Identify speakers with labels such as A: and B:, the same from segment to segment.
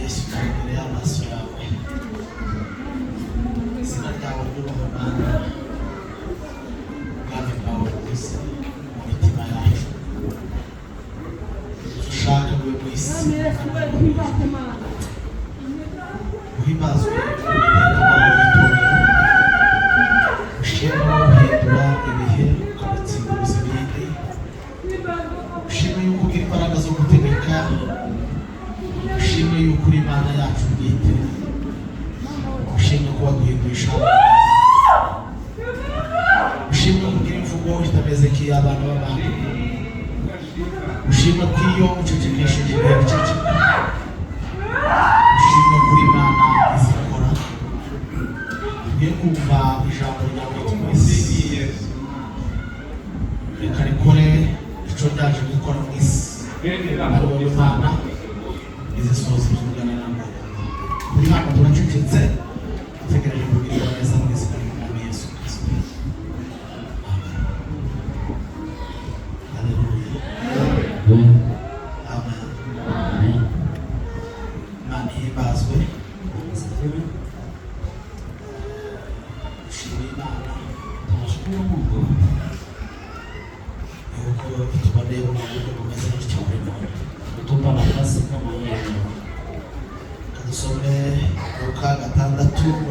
A: Yesu tunaendelea maso yawe. Sina dawa ndugu Bwana. Kama dawa kusi mitima yacu. Dushaka bwe mwisi. Uhimazwe ushima uhindura ibihe ukabitsinda ubuzibindi. Ushima yuko ugira imbaraga zo gutegeka. Ushimwe yuko uri Imana yacu bwite. Ushimwe ko waduhindurisha. Ushimwe kugira imvugo itameze nk'iy'abana b'abantu. Ushimwe ko iyo ucecekesheje ibihe biceceka. Ushimwe kuri Imana izikora. Tugiye kumva ijambo ryawe twese. Reka rikore icyo ryaje gukora mu isi. Ari wowe Imana. Izi sozi tugana namba. Kuri hano turacecetse. Tutegereje kugira neza mu izina rya Yesu Kristo. Haleluya. Amen. Amen. Imana ihimazwe. Ushimwe Imana. Tunashukuru Mungu. Yuko tubaye mu buryo bumeze bityo muri none. Tupa nafasi kama hiyo. Tusome Luka 6 na kurongo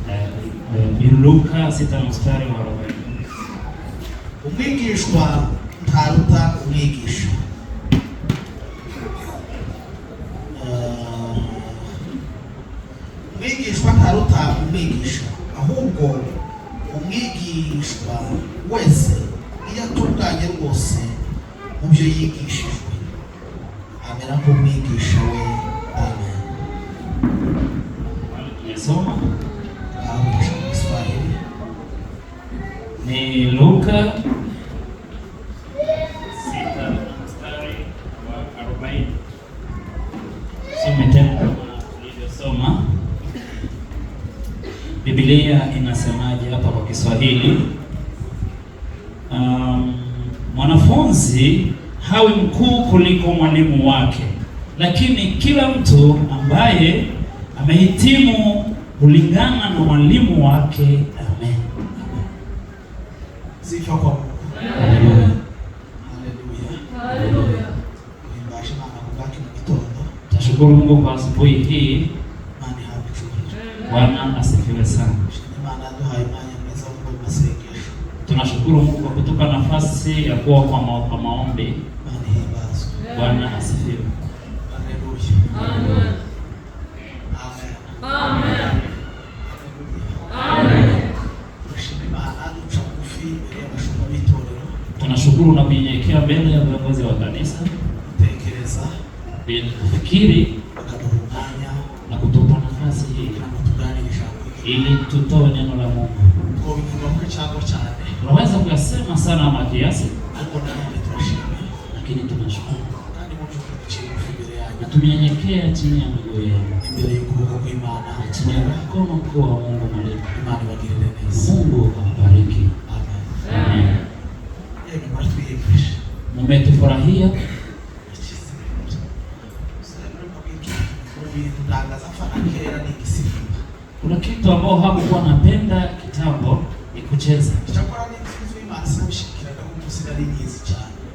A: 4.
B: Ni Luka 6 mstari wa 40.
A: Umwigishwa ntaruta umwigisha. Umwigishwa ntaruta umwigisha, ahubwo umwigishwa wese iyo atunganye rwose mu byo yigishijwe amera nk'umwigisha we. Amen.
B: Tunasoma
A: Kiswahili
B: ni Luka 6 mstari wa 40. Some tena tulivyosoma. Biblia inasemaje hapa kwa Kiswahili? Mwanafunzi hawi mkuu kuliko mwalimu wake, lakini kila mtu ambaye amehitimu kulingana na mwalimu wake. Amen.
A: Sifa kwa Mungu.
B: Haleluya.
A: Haleluya. Nimbashi mama kubaki mu gitondo.
B: Tashukuru Mungu kwa asubuhi hii.
A: Mani hapo chukuru.
B: Bwana asifiwe sana.
A: Imana duhaye imanya meza mu masengesho.
B: Tunashukuru Mungu kwa kutupa nafasi ya kuwa kwa maombi.
A: Mani himbazo.
B: Bwana asifiwe.
A: Haleluya. Amen. Amen. Amen.
B: Tunashukuru na kunyenyekea mbele ya viongozi wa kanisa.
A: Tekeleza.
B: Kufikiri na kutupa nafasi hii ili tutoe neno la Mungu. Tunaweza kuyasema sana ama kiasi, lakini tunashukuru na tunyenyekea chini ya miguu yenu, chini ya mkono mkuu wa Mungu mwalimu. Mungu awabariki. Amen. Mmetufurahia. Kuna kitu ambao hakukuwa napenda kitambo ni kucheza.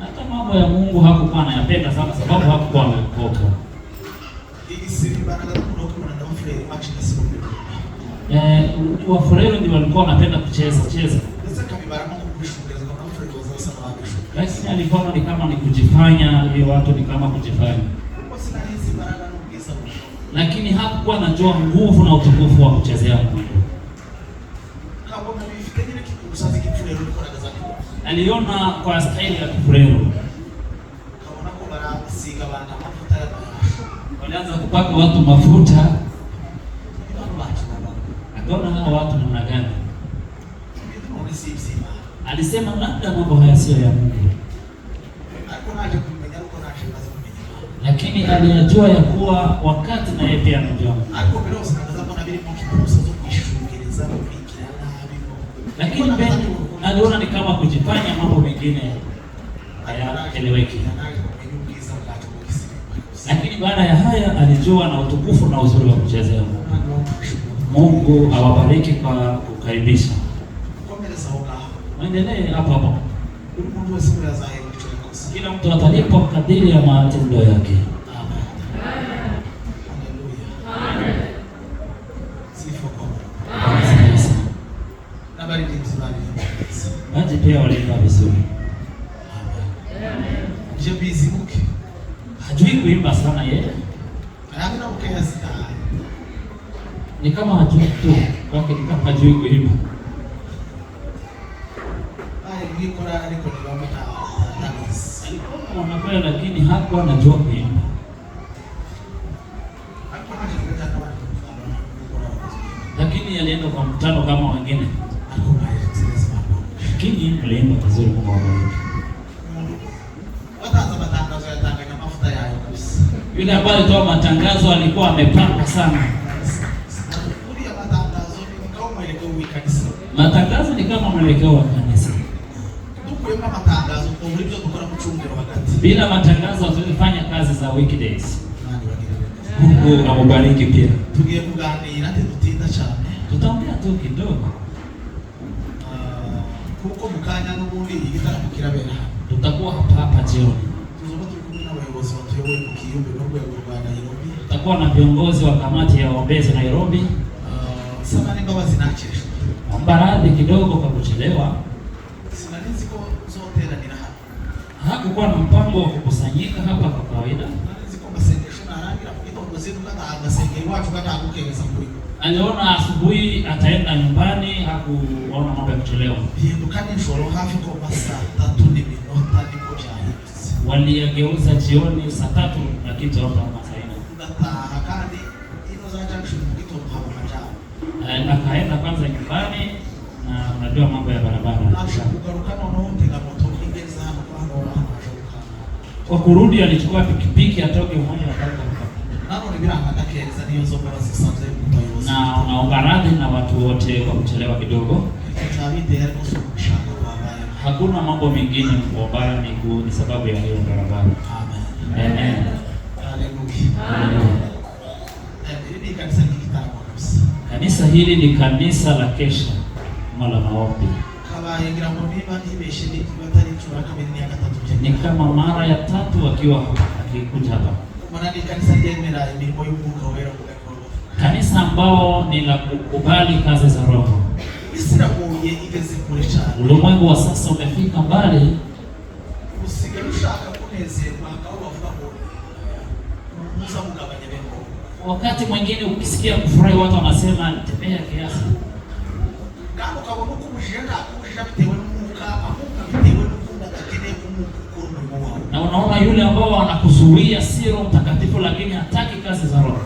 B: Hata mambo ya Mungu hakukuwa anayapenda sana sababu hakukuwa ameokoka. Wafurero ndio walikuwa wanapenda kucheza. Lakini alikuwa ni kama ni kujifanya, hiyo watu ni kama kujifanya. Lakini hakukuwa anajua nguvu na utukufu wa kuchezea Mungu. Aliona kwa staili ya kifurero. Walianza kupaka watu mafuta. Akaona hao watu namna gani? Alisema labda mambo haya sio ya Mungu. Lakini aliyajua ya kuwa wakati na yeye pia anajua. Lakini aliona ni kama kujifanya mambo mengine hayaeleweki. Lakini baada ya haya alijua na utukufu na uzuri wa kuchezea. Mungu awabariki kwa kukaribisha. Muendelee hapo hapo. Kila mtu atalipwa kadiri ya matendo yake. Maji pia waliimba vizuri. Hajui kuimba sana yeye. Ni kama hajui tu. Kwake ni kama hajui kuimba. Alikuwa anakwenda lakini hakuwa anajua kuimba. Lakini alienda kwa mkutano kama wengine. Lakini aliimba vizuri Mungu awabariki. Yule ambaye alitoa matangazo alikuwa amepanga sana. Matangazo ni kama mwelekeo wa kanisa. Bila matangazo hatufanya kazi za weekdays. Mungu awabariki pia. Tutaongea tu kidogo.
A: Kuko mukanya n'ubundi igitaramo kirabera.
B: Tutakuwa hapa jioni. Tutakuwa na viongozi wa kamati ya waombezi Nairobi.
A: Samahani baba zinachesha.
B: Baradhi kidogo kwa kuchelewa.
A: Sinalizi ko zote na nina hapa.
B: Hakukuwa na mpango wa kukusanyika hapa kwa kawaida.
A: Sinalizi ko masengesho na rangi na kutongozi kama agasengeri watu kama akukeza kuri.
B: Aliona asubuhi ataenda nyumbani, hakuona mambo ya kuchelewa.
A: Yendukani nshoro hafi kwa masaa 3 minota niko jana.
B: Waliageuza jioni saa 3 na kitu hapa masaa 4.
A: Ndataha kandi ino za junction kito hapa majao.
B: Akaenda kwanza nyumbani na unajua mambo ya barabara. Kwa kurudi alichukua pikipiki atoke mmoja akatoka. Na unaomba radhi na watu wote kwa kuchelewa kidogo. Hakuna mambo mengine mbaya, ni sababu ya hiyo barabara. Amen. Amen. Haleluya. Kanisa hili ni kanisa la kesha mala maombi. Ni kama mara ya 3 wakiwa akikuja hapa. Kanisa ambao ni la kukubali kazi za Roho. Ulimwengu wa sasa umefika mbali. Wakati mwingine ukisikia kufurahi watu wanasema tembea kiasi. Na unaona yule ambao anakuzuia si Roho Mtakatifu lakini hataki kazi za Roho.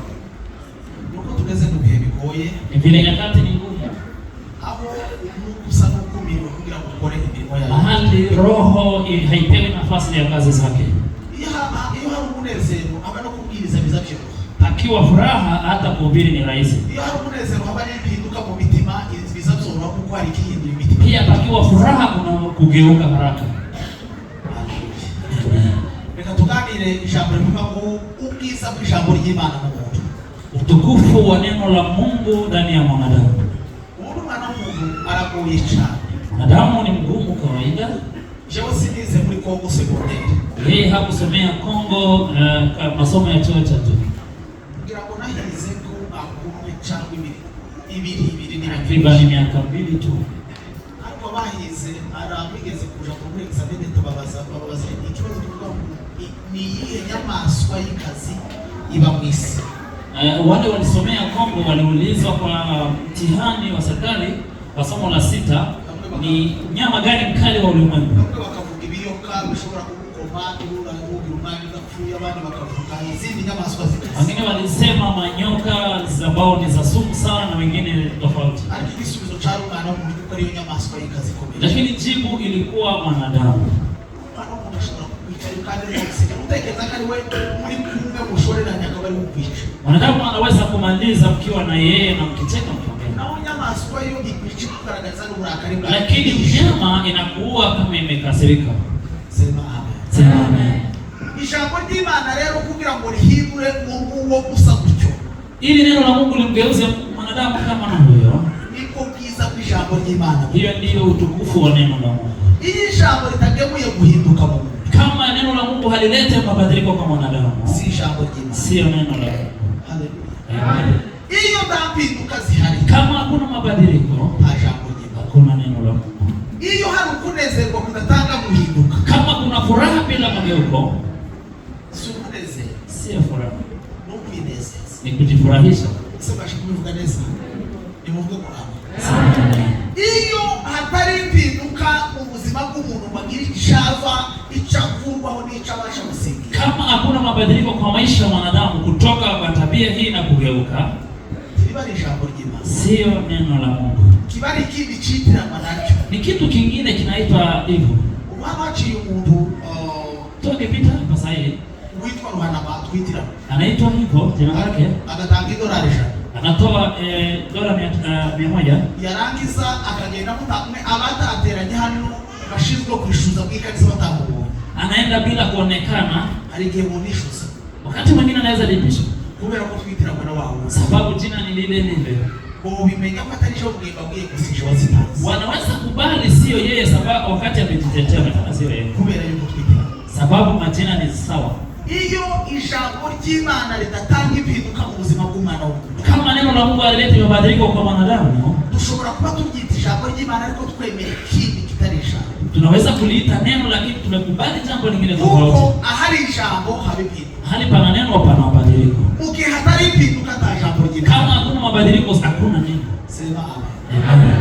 B: Ni vile nyakati ni ngumu. Mahali Roho haipewi nafasi ya kazi zake. Akiwa furaha hata kuhubiri ni rahisi. Pia pakiwa furaha kuna kugeuka haraka. Utukufu wa neno la Mungu ndani ya mwanadamu. Mwanadamu ni mgumu kawaida. Yeye hakusomea Kongo masomo ya chuo cha juu. Takriban miaka 2 tu. Wale walisomea Kongo waliulizwa kwa mtihani wa serikali wa somo la 6 ni nyama gani mkali wa ulimwengu. Wengine walisema manyoka ambao ni za sumu sana na wengine tofauti. Lakini jibu ilikuwa mwanadamu. Mwanadamu anaweza kumaliza mkiwa na yeye na mkicheka mkiongea. Lakini mnyama inakuua kama imekasirika. Sema amen.
A: Ijambo ry'Imana rero kugira ngo rihindure
B: ili neno la Mungu limgeuze mwanadamu kama na huyo.
A: Niko bwiza bw'ijambo ry'Imana.
B: Hiyo ndiyo utukufu wa neno la Mungu.
A: Iyi jambo litagemuye guhinduka mu muntu.
B: Kama neno la Mungu halilete mabadiliko kwa mwanadamu,
A: si jambo ry'Imana,
B: sio neno la Mungu.
A: Haleluya. Amen. Iyo mpinduka zihari,
B: kama hakuna mabadiliko,
A: jambo ry'Imana,
B: hakuna neno la Mungu.
A: Iyo hari ukunezerwa kudatanga guhinduka,
B: kama kuna furaha bila mageuko,
A: si ukunezerwa,
B: sio furaha,
A: no kwinezeza,
B: ni kujifurahisha.
A: Sasa kubivuga neza ni Mungu kwa iyo hatari mpinduka mu buzima bw'umuntu bagira icyava icavurwaho n'icabasha gusingira.
B: Kama hakuna mabadiliko kwa maisha ya mwanadamu kutoka kwa tabia hii na kugeuka,
A: kibali jambo ry'Imana,
B: sio neno la Mungu.
A: Kibali kindi chitira manacyo,
B: ni kitu kingine kinaitwa hivyo.
A: Wabaciye umuntu
B: toke pita hapa sasa hivi
A: witwa Ruhanama twitira,
B: anaitwa hivyo jina lake,
A: agatanga $100,
B: anatoa dola 100,
A: yarangiza akagenda mutamwe abatateranye hano bashizwe kwishuza bw'ikanisa batamubonye,
B: anaenda bila kuonekana.
A: Aligiye mu nishuza,
B: wakati mwingine anaweza lipisha
A: kubera ko twitira mwana wao,
B: sababu jina ni lile lile.
A: Bo bimenya ko atari cyo bwimba bwiye gusisha wazitanze,
B: wanaweza kubali sio yeye, sababu wakati amejitetea kama sio yeye,
A: kubera yuko twitira,
B: sababu majina ni sawa.
A: Iyo ijambo ry'Imana ridatanga impinduka mu buzima bw'umwana w'umuntu,
B: kama neno la Mungu alileta mabadiliko kwa mwanadamu,
A: dushobora kuba tubyita ijambo ry'Imana ariko twemera ikindi kitari ijambo.
B: Tunaweza kuliita neno lakini tumekubali jambo lingine tofauti.
A: Kuko ahari ijambo habe impinduka,
B: hali pana neno pana mabadiliko.
A: Ukiwa hatari impinduka ta jambo ry'Imana,
B: kama hakuna mabadiliko hakuna neno.
A: Sema
B: amen.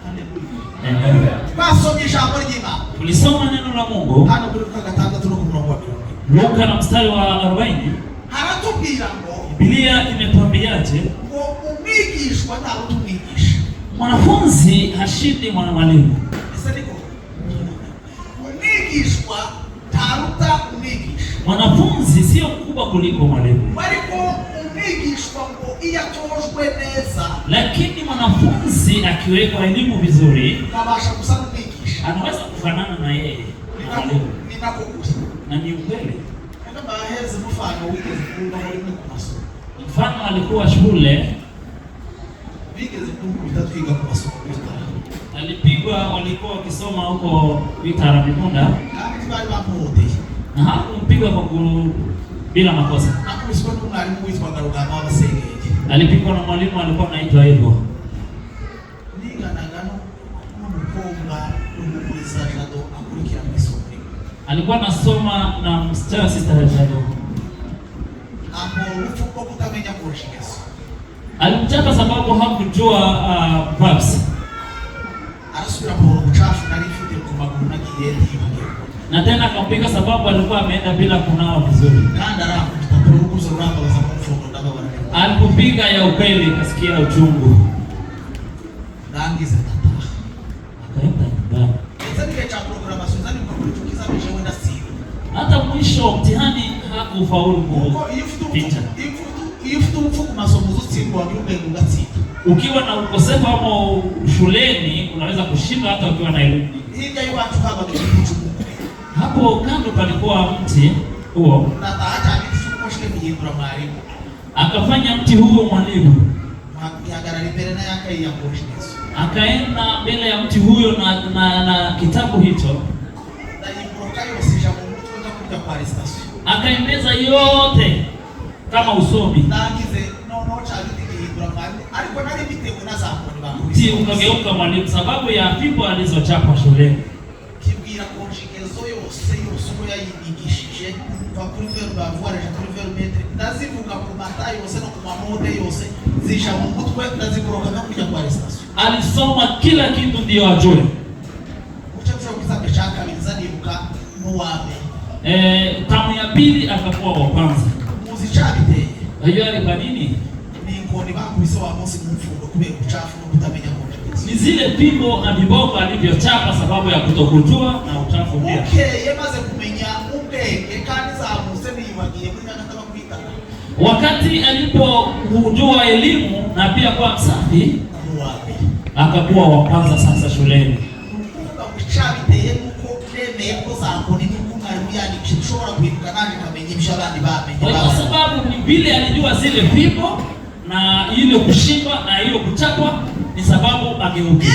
B: Haleluya. Amen.
A: Basomye ijambo ry'Imana,
B: tulisoma neno la Mungu
A: hano kuri gatandatu no ku murongo wa 20,
B: Luka na mstari wa 40,
A: haratubwira ngo
B: Biblia imetuambiaje?
A: Ngo umwigishwa ntawe tumwigisha,
B: mwanafunzi hashindi mwalimu.
A: Ese niko umwigishwa taruta umwigisha,
B: mwanafunzi sio mkubwa kuliko mwalimu,
A: ariko umwigishwa ngo iyo atojwe neza,
B: lakini mwanafunzi akiwekwa elimu vizuri
A: kabasha gusa n'umwigisha,
B: anaweza kufanana na yeye mwalimu. Na ni ukweli. Mfano alikuwa shule, alipigwa, walikuwa wakisoma huko Vitara Mikunda, na hakumpigwa kwa bila makosa. Alipigwa na mwalimu alikuwa anaitwa hivyo. Alikuwa nasoma na msichana sister Jado. Alimchapa sababu hakujua verbs. Na tena akampiga sababu alikuwa ameenda bila kunawa vizuri. Alipopiga ya ukweli kasikia uchungu. Hata mwisho mtihani hakufaulu kupita. Ukiwa na ukosefu hapo shuleni unaweza kushinda hata ukiwa na elimu. Hapo kando palikuwa mti huo, akafanya mti huo mwalimu, akaenda mbele ya mti huyo na kitabu hicho, akaimeza yote kama usomi. Mti ukageuka mwalimu sababu ya pipo alizochapa shuleni. Alisoma kila kitu ndio ajue. Tamu ya pili akakuwa wa kwanza. Unajua ni kwa nini? Ni zile pipo na viboko alivyochapa sababu ya kutokujua na uchafu ndio. Wakati alipojua elimu na pia kuwa msafi, akakuwa wa kwanza sasa shuleni. Kwa sababu ni vile alijua zile pipo na ile kushindwa na ile kuchapwa ni sababu ageuke.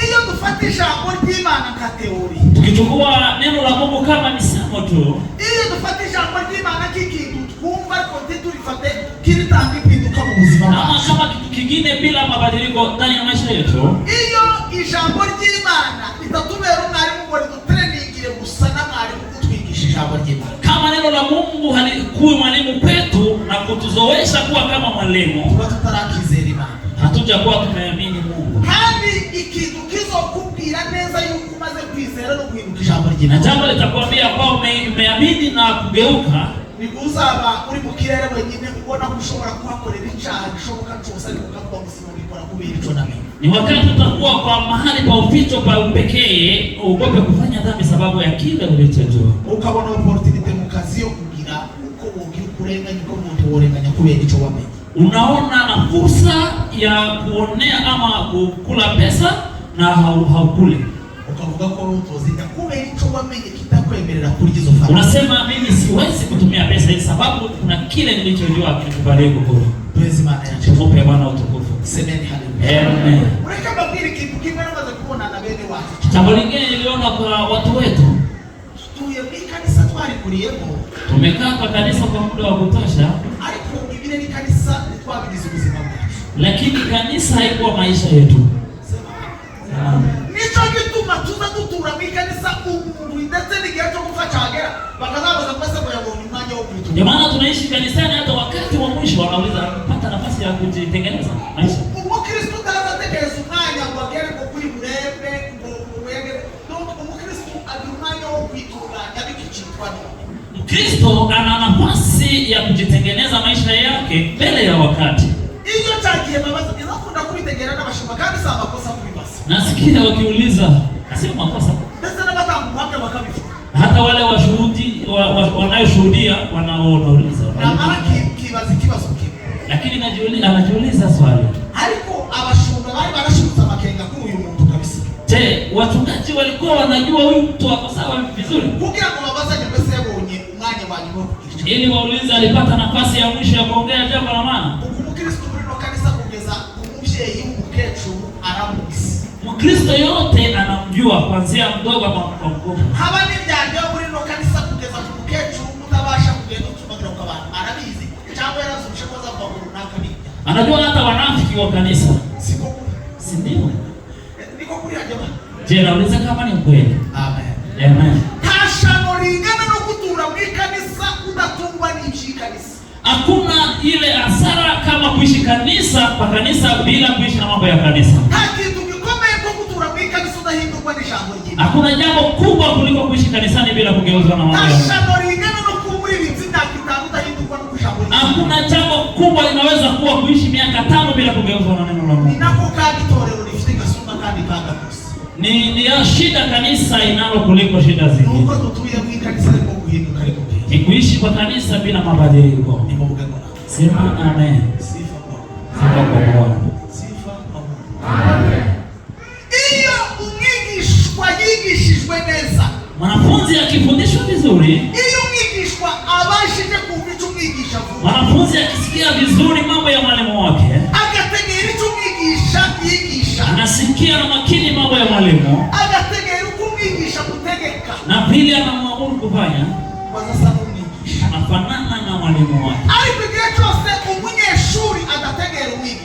A: Hiyo tufatisha kwa Imana ka teori.
B: Tukichukua neno la Mungu kama misemo tu.
A: Hiyo tufatisha kwa Imana kikitu kumba kote tulifate kilitambi kitu kama uzima.
B: Kama kitu kingine bila mabadiliko ndani ya maisha yetu.
A: Hiyo ijambo ry'Imana litatubera umwarimu ngo ridutrainingire gusa n'amwarimu kutwigisha ijambo ry'Imana.
B: Kama neno la Mungu halikuwa mwalimu kwetu na kutuzoesha kuwa kama mwalimu,
A: tutarakizera Imana.
B: Hatujakuwa tumeamini Mungu.
A: Kandi ikintu kizokubwira neza yuko umaze kwizera no guhinduka ijambo ry'Imana.
B: Na jambo litakwambia kwa umeamini na kugeuka,
A: ni uzaba uri mu kirere wenyine ubona ko ushobora kuhakorera icyaha gishoboka cyose ariko ukavuga ngo sinubikora kubera ico namenye.
B: Ni wakati utakuwa kwa mahali pa uficho pa upekee, uogope kufanya dhambi sababu ya kile ulichojua.
A: Ukabona opportunity mu kazi yo kugira uko wogi kurenganya uko muntu worenganya kubera ico wamenye.
B: Unaona na fursa ya kuonea ama kukula pesa na haukule.
A: Ukavuga ko utozika kubera ico wamenye kitakwemerera kuri hizo fara.
B: Unasema mimi siwezi kutumia pesa hii sababu kuna kile nilichojua kinikubalie kukula.
A: Tuwezi maana ya
B: tumope Bwana utukufu.
A: Semeni haleluya.
B: Amen.
A: Unataka babiri kitu kimeweza kuona na bene watu.
B: Jambo lingine niliona kwa watu wetu.
A: Tuye kanisa twari kuriyemo.
B: Tumekaa kwa kanisa kwa muda wa kutosha.
A: Ariko ibire ni kanisa twabigize ubuzima bwacu.
B: Lakini kanisa haikuwa maisha yetu.
A: Nico gituma tuza gutura mu kanisa umuntu ndetse n'igihe cyo gufasha agera bakazabaza kwese ngo yabonye umwanya wo kwitura.
B: Ndio maana tunaishi kanisani hata wakati wa mwisho wanauliza pata nafasi ya kujitengeneza maisha.
A: Umukristo atazatekereza umwanya ngo agere ko kuri burebe ngo wegere. Ndio umukristo agira umwanya wo kwitunganya bikicitwa none.
B: Mkristo ana nafasi ya kujitengeneza maisha yake mbele ya wakati.
A: Hiyo chakie babaza inakunda kubitegera n'abashima kandi saba kosa kubibasa.
B: Nasikia wakiuliza, sio makosa.
A: Sasa na batangu wake wakabifuka.
B: Hata wale washuhudi wanayoshuhudia wanauliza.
A: Na mara kibazi kibi.
B: Lakini anajiuliza swali.
A: Ariko abashumba bari barashuza makenga kuri uyu muntu kabisa.
B: Je, wachungaji walikuwa wanajua huyu mtu ako sawa vizuri?
A: Kugira ngo babaza nyambese yabonye umwanya banyuma kukicha.
B: Ili waulize alipata nafasi ya mwisho ya kuongea jambo la maana.
A: Umukristo muri no kanisa kugeza umuvyeyi w'umukecu aramugisi.
B: Mkristo yote anamjua kuanzia mdogo mpaka mkubwa.
A: Haba ni byajya muri no kanisa kugeza umukecu utabasha kugenda utumagira kwa abantu. Arabizi cyangwa yarazumshe koza kwa runaka ni.
B: Anajua hata wanafiki wa kanisa.
A: Siko kuri.
B: Si ndio?
A: Niko kuri hajaba.
B: Je, nauliza kama ni kweli?
A: Amen.
B: Amen.
A: Tashano lingana no kutura mu kanisa udatungwa n'iki kanisa.
B: Hakuna ile hasara kama kuishi kanisa kwa kanisa bila kuishi na mambo ya kanisa. Hakuna jambo kubwa kuliko kuishi kanisani bila kugeuzwa na mambo ya kanisa. Hakuna jambo kubwa linaweza kuwa kuishi miaka 5 bila kugeuzwa na neno la Mungu. Ni ya shida kanisa inalo kuliko shida zingine. Ni kuishi kwa kanisa bila mabadiliko. Sema amen. Sifa kwa Bwana.
A: Sifa kwa Bwana. Amen. Iyo umwigishwa yigishijwe neza.
B: Mwanafunzi akifundishwa vizuri.
A: Iyo umwigishwa abashije kumva umwigisha vuba.
B: Mwanafunzi akisikia vizuri mambo ya mwalimu wake.
A: Agategera icyo umwigisha yigisha.
B: Anasikia na makini mambo ya mwalimu.
A: Agategera uko umwigisha kutegeka.
B: Na vile anamwamuru kufanya. Anafanana na mwalimu wake.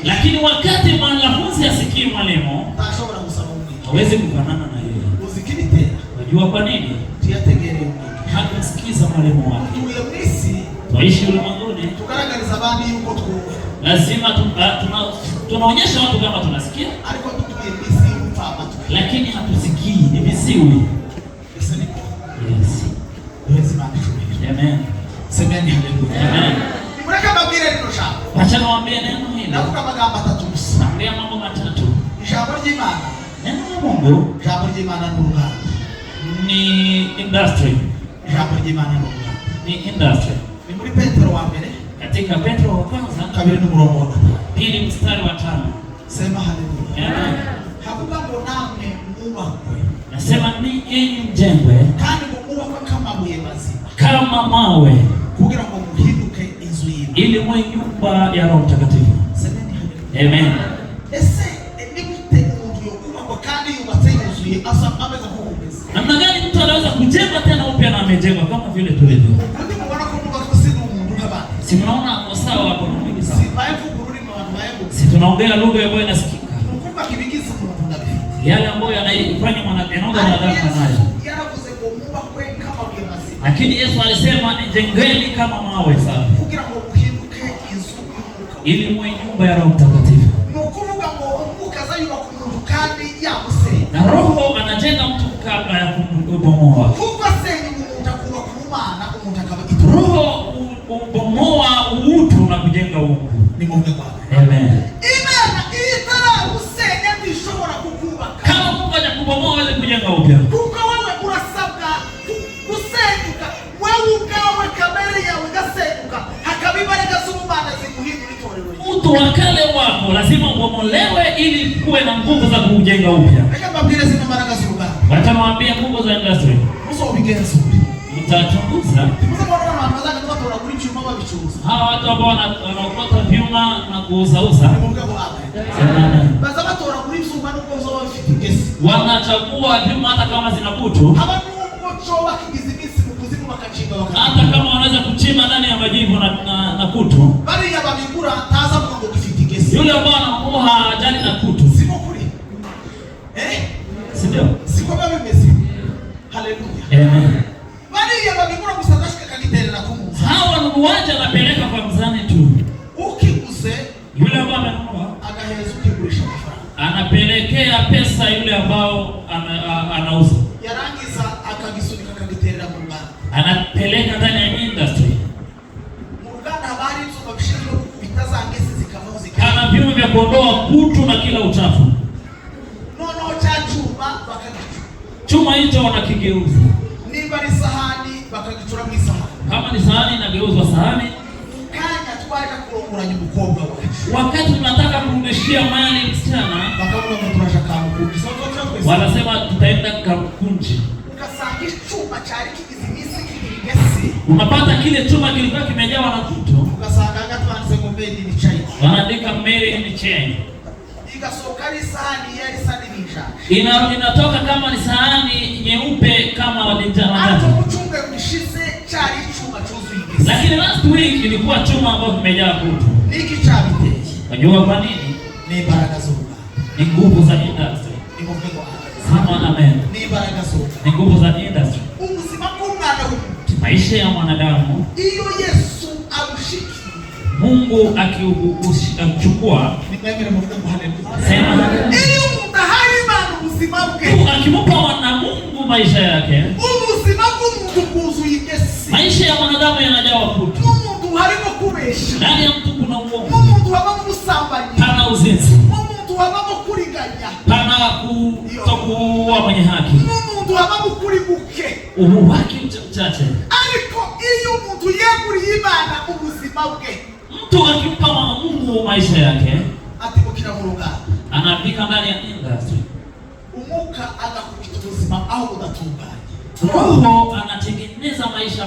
B: Lakini wakati mwanafunzi asikii mwalimu, hawezi kufanana na yeye. Unajua kwa nini? Hakusikiza mwalimu wake. Tuishi ulimwenguni. Lazima tunaonyesha watu kama tunasikia. Lakini hatusikii. Ni visiwi. Yes. Amen.
A: Semeni haleluya.
B: Amen.
A: Muraka babire nino shamba.
B: Acha niwaambie neno hili.
A: Navuga magamba 3 gusa.
B: Naambia mambo 3.
A: Ijambo ry'Imana.
B: Neno la Mungu.
A: Ijambo ry'Imana ni uruganda.
B: Ni industry.
A: Ijambo ry'Imana ni uruganda.
B: Ni industry.
A: Ni muri Petro wa mbere.
B: Katika Petro wa kwanza.
A: 2:5.
B: Mstari wa 5.
A: Sema haleluya.
B: Amen.
A: Hakuba ngo namwe mwubakwe.
B: Nasema ni enyi mjengwe.
A: Kandi ngo mwubakwe kama mabuye mazima.
B: Kama mawe.
A: Kugira ngo muhinduke inzu y'Imana.
B: Ili mwe nyumba ya Roho Mtakatifu. Amen.
A: Ese ni mtego ndio kwa kandi yubatse yuzuye asa ameza kukomeza.
B: Namna gani mtu anaweza kujenga tena upya na amejenga kama vile tulivyo?
A: Ndio mbona kwa Mungu asisi Mungu kabisa.
B: Si mnaona usawa hapo na mwingi sawa.
A: Si baifu kurudi mwanadamu.
B: Si tunaongea lugha ambayo inasikika.
A: Mungu kibigiza Mungu ndabi.
B: Yale ambayo yanaifanya mwanadamu nayo.
A: Yanakuze kwa Mungu kwe kama kiasi.
B: Lakini Yesu alisema jengeni kama mawe safi.
A: Kugira ngo muhinduke inzu
B: ili mwe nyumba ya Roho Mtakatifu.
A: Nukuvuga ngo Mungu azayuba ku muntu kandi yamuse.
B: Na Roho anajenga mtu kabla ya kumbomoa.
A: Kuko senyi umuntu akuba ku Mana umuntu akaba
B: Roho ubomoa utu na kujenga utu.
A: Ni Mungu kwa.
B: Amen.
A: Imana itara usenya ndishobora kukubaka.
B: Kama Mungu anakubomoa wewe kujenga upya.
A: Kuko wewe urasabwa gusenyuka. Wewe ugawe kamere yawe gasenyuka. Hakabibareka z'Imana ziguhindura itorero.
B: Utu wa kale wako lazima ubomolewe ili kuwe na nguvu za kujenga upya.
A: Reka mbabwire zino mbaraga z'Imana.
B: Wacha niwaambie nguvu za industry.
A: Muso ubigenza.
B: Mtachunguza. Hawa watu ambao wanaokota vyuma na kuuza wanachagua vyuma hata kama zina kutu, hata kama wanaweza kuchimba ndani ya majivu na kutu. Yule ambao anakuwa hajali na kutu, si ndio? Amen. Hawa nunuaji anapeleka kwa mzani tu.
A: Ukiguze
B: yule ambao amenunua
A: agahereza ukigurisha
B: anapelekea pesa yule ambao anauza.
A: Yarangiza akagisunika akagiterera mu nganda.
B: Anapeleka ndani ya industry.
A: Mu nganda habari hizo mabishiro bitazangesi zikavaho
B: kana vyuma vya kuondoa kutu na kila uchafu.
A: Nono cha chuma bakagichuma.
B: Chuma hicho wanakigeuza.
A: Nimba ni sahani bakagichura mu sahani.
B: Kama ni sahani inageuzwa sahani.
A: Kanya twaje kurongoranya umukobwa wacu.
B: Wakati tunataka kurudishia mali msichana,
A: bakavuga ngo turasha kamukunji.
B: Wanasema tutaenda kamukunji.
A: Ukasanga chuma cyari kigizimisi kigigesi.
B: Unapata kile chuma kilikuwa kimejawa na kutu.
A: Ukasanga gatwanze ngo made in China.
B: Wanaandika made in China.
A: Ikasokari sahani yali sahani ninja.
B: Inatoka kama ni sahani nyeupe kama walinjana.
A: Hapo mchunge mshize chari chuma chuzu ingesi.
B: Lakini last week ilikuwa chuma ambayo kimejaa kutu.
A: Niki chabite.
B: Unajua kwa nini?
A: Ni baraka zoga.
B: Ni nguvu za industry.
A: Ni Mungu.
B: Sema amen.
A: Ni baraka zoga.
B: Ni nguvu za industry.
A: Ubuzima bw'umwana w'umuntu.
B: Maisha ya mwanadamu.
A: Iyo Yesu abushiki.
B: Mungu akichukua.
A: Nimemera Mungu haleluya.
B: Sema
A: iyo mutahari Imana ubuzima bwe.
B: Akimupa wana Mungu maisha yake.
A: Ubuzima bw'umuntu bwuzuye ingesi.
B: Maisha ya mwanadamu yanajawa kutu.
A: Umuntu harimo kubesha.
B: Ndani ya mtu kuna uongo.
A: Umuntu habamo ubusambanyi.
B: Pana uzinzi.
A: Umuntu habamo kuriganya.
B: Pana kutokuwa mwenye haki.
A: Umuntu habamo kuri buke.
B: Ubuhaki mchache.
A: Ariko iyo umuntu yeguriye Imana ubuzima bwe.
B: Mtu akimpa Mungu maisha yake,
A: atibukira mu ruganda.
B: Anafika ndani ya industry.
A: Umuka agakubita ubuzima aho udatunganye.
B: Roho anatengeneza maisha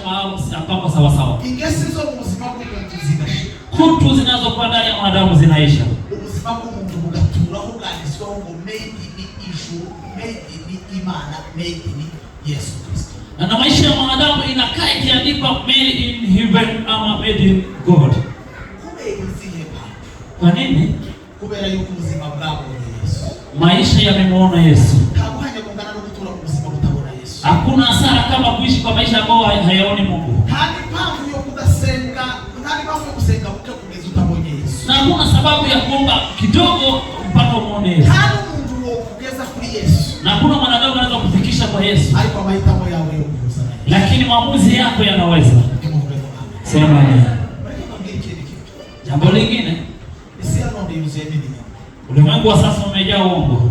B: ambapo sawa sawa.
A: Ingesi zo mu buzima bw'umuntu zigashira.
B: Kutu zinazokuwa ndani ya mwanadamu zinaisha.
A: Ubuzima bw'umuntu bugatura buganditsweho ngo made in ijuru, made in Imana, made in Yesu Kristo.
B: Na maisha ya mwanadamu inakaa ikiandikwa made in heaven ama made in God. Kwa nini?
A: Kubera yuko ubuzima bwabo ni Yesu.
B: Maisha yamemuona Yesu.
A: Kabuhanya kungana no gutura ubuzima butabona Yesu.
B: Hakuna hasara kama kuishi kwa maisha ambayo hayaoni Mungu.
A: Hadi mpamvu yo kudasenga, hadi mpamvu yo kusenga kugeza utabonye Yesu.
B: Na hakuna sababu ya kuomba kidogo mpaka umuone Yesu.
A: Hadi Mungu wo kugeza kuri Yesu.
B: Na hakuna mwanadamu anaweza kufikisha kwa Yesu.
A: Alikuwa mahitamo yawe yo kuza.
B: Lakini maamuzi yako yanaweza. Sema amen. Jambo lingine, ulimwengu wa sasa umejaa uongo.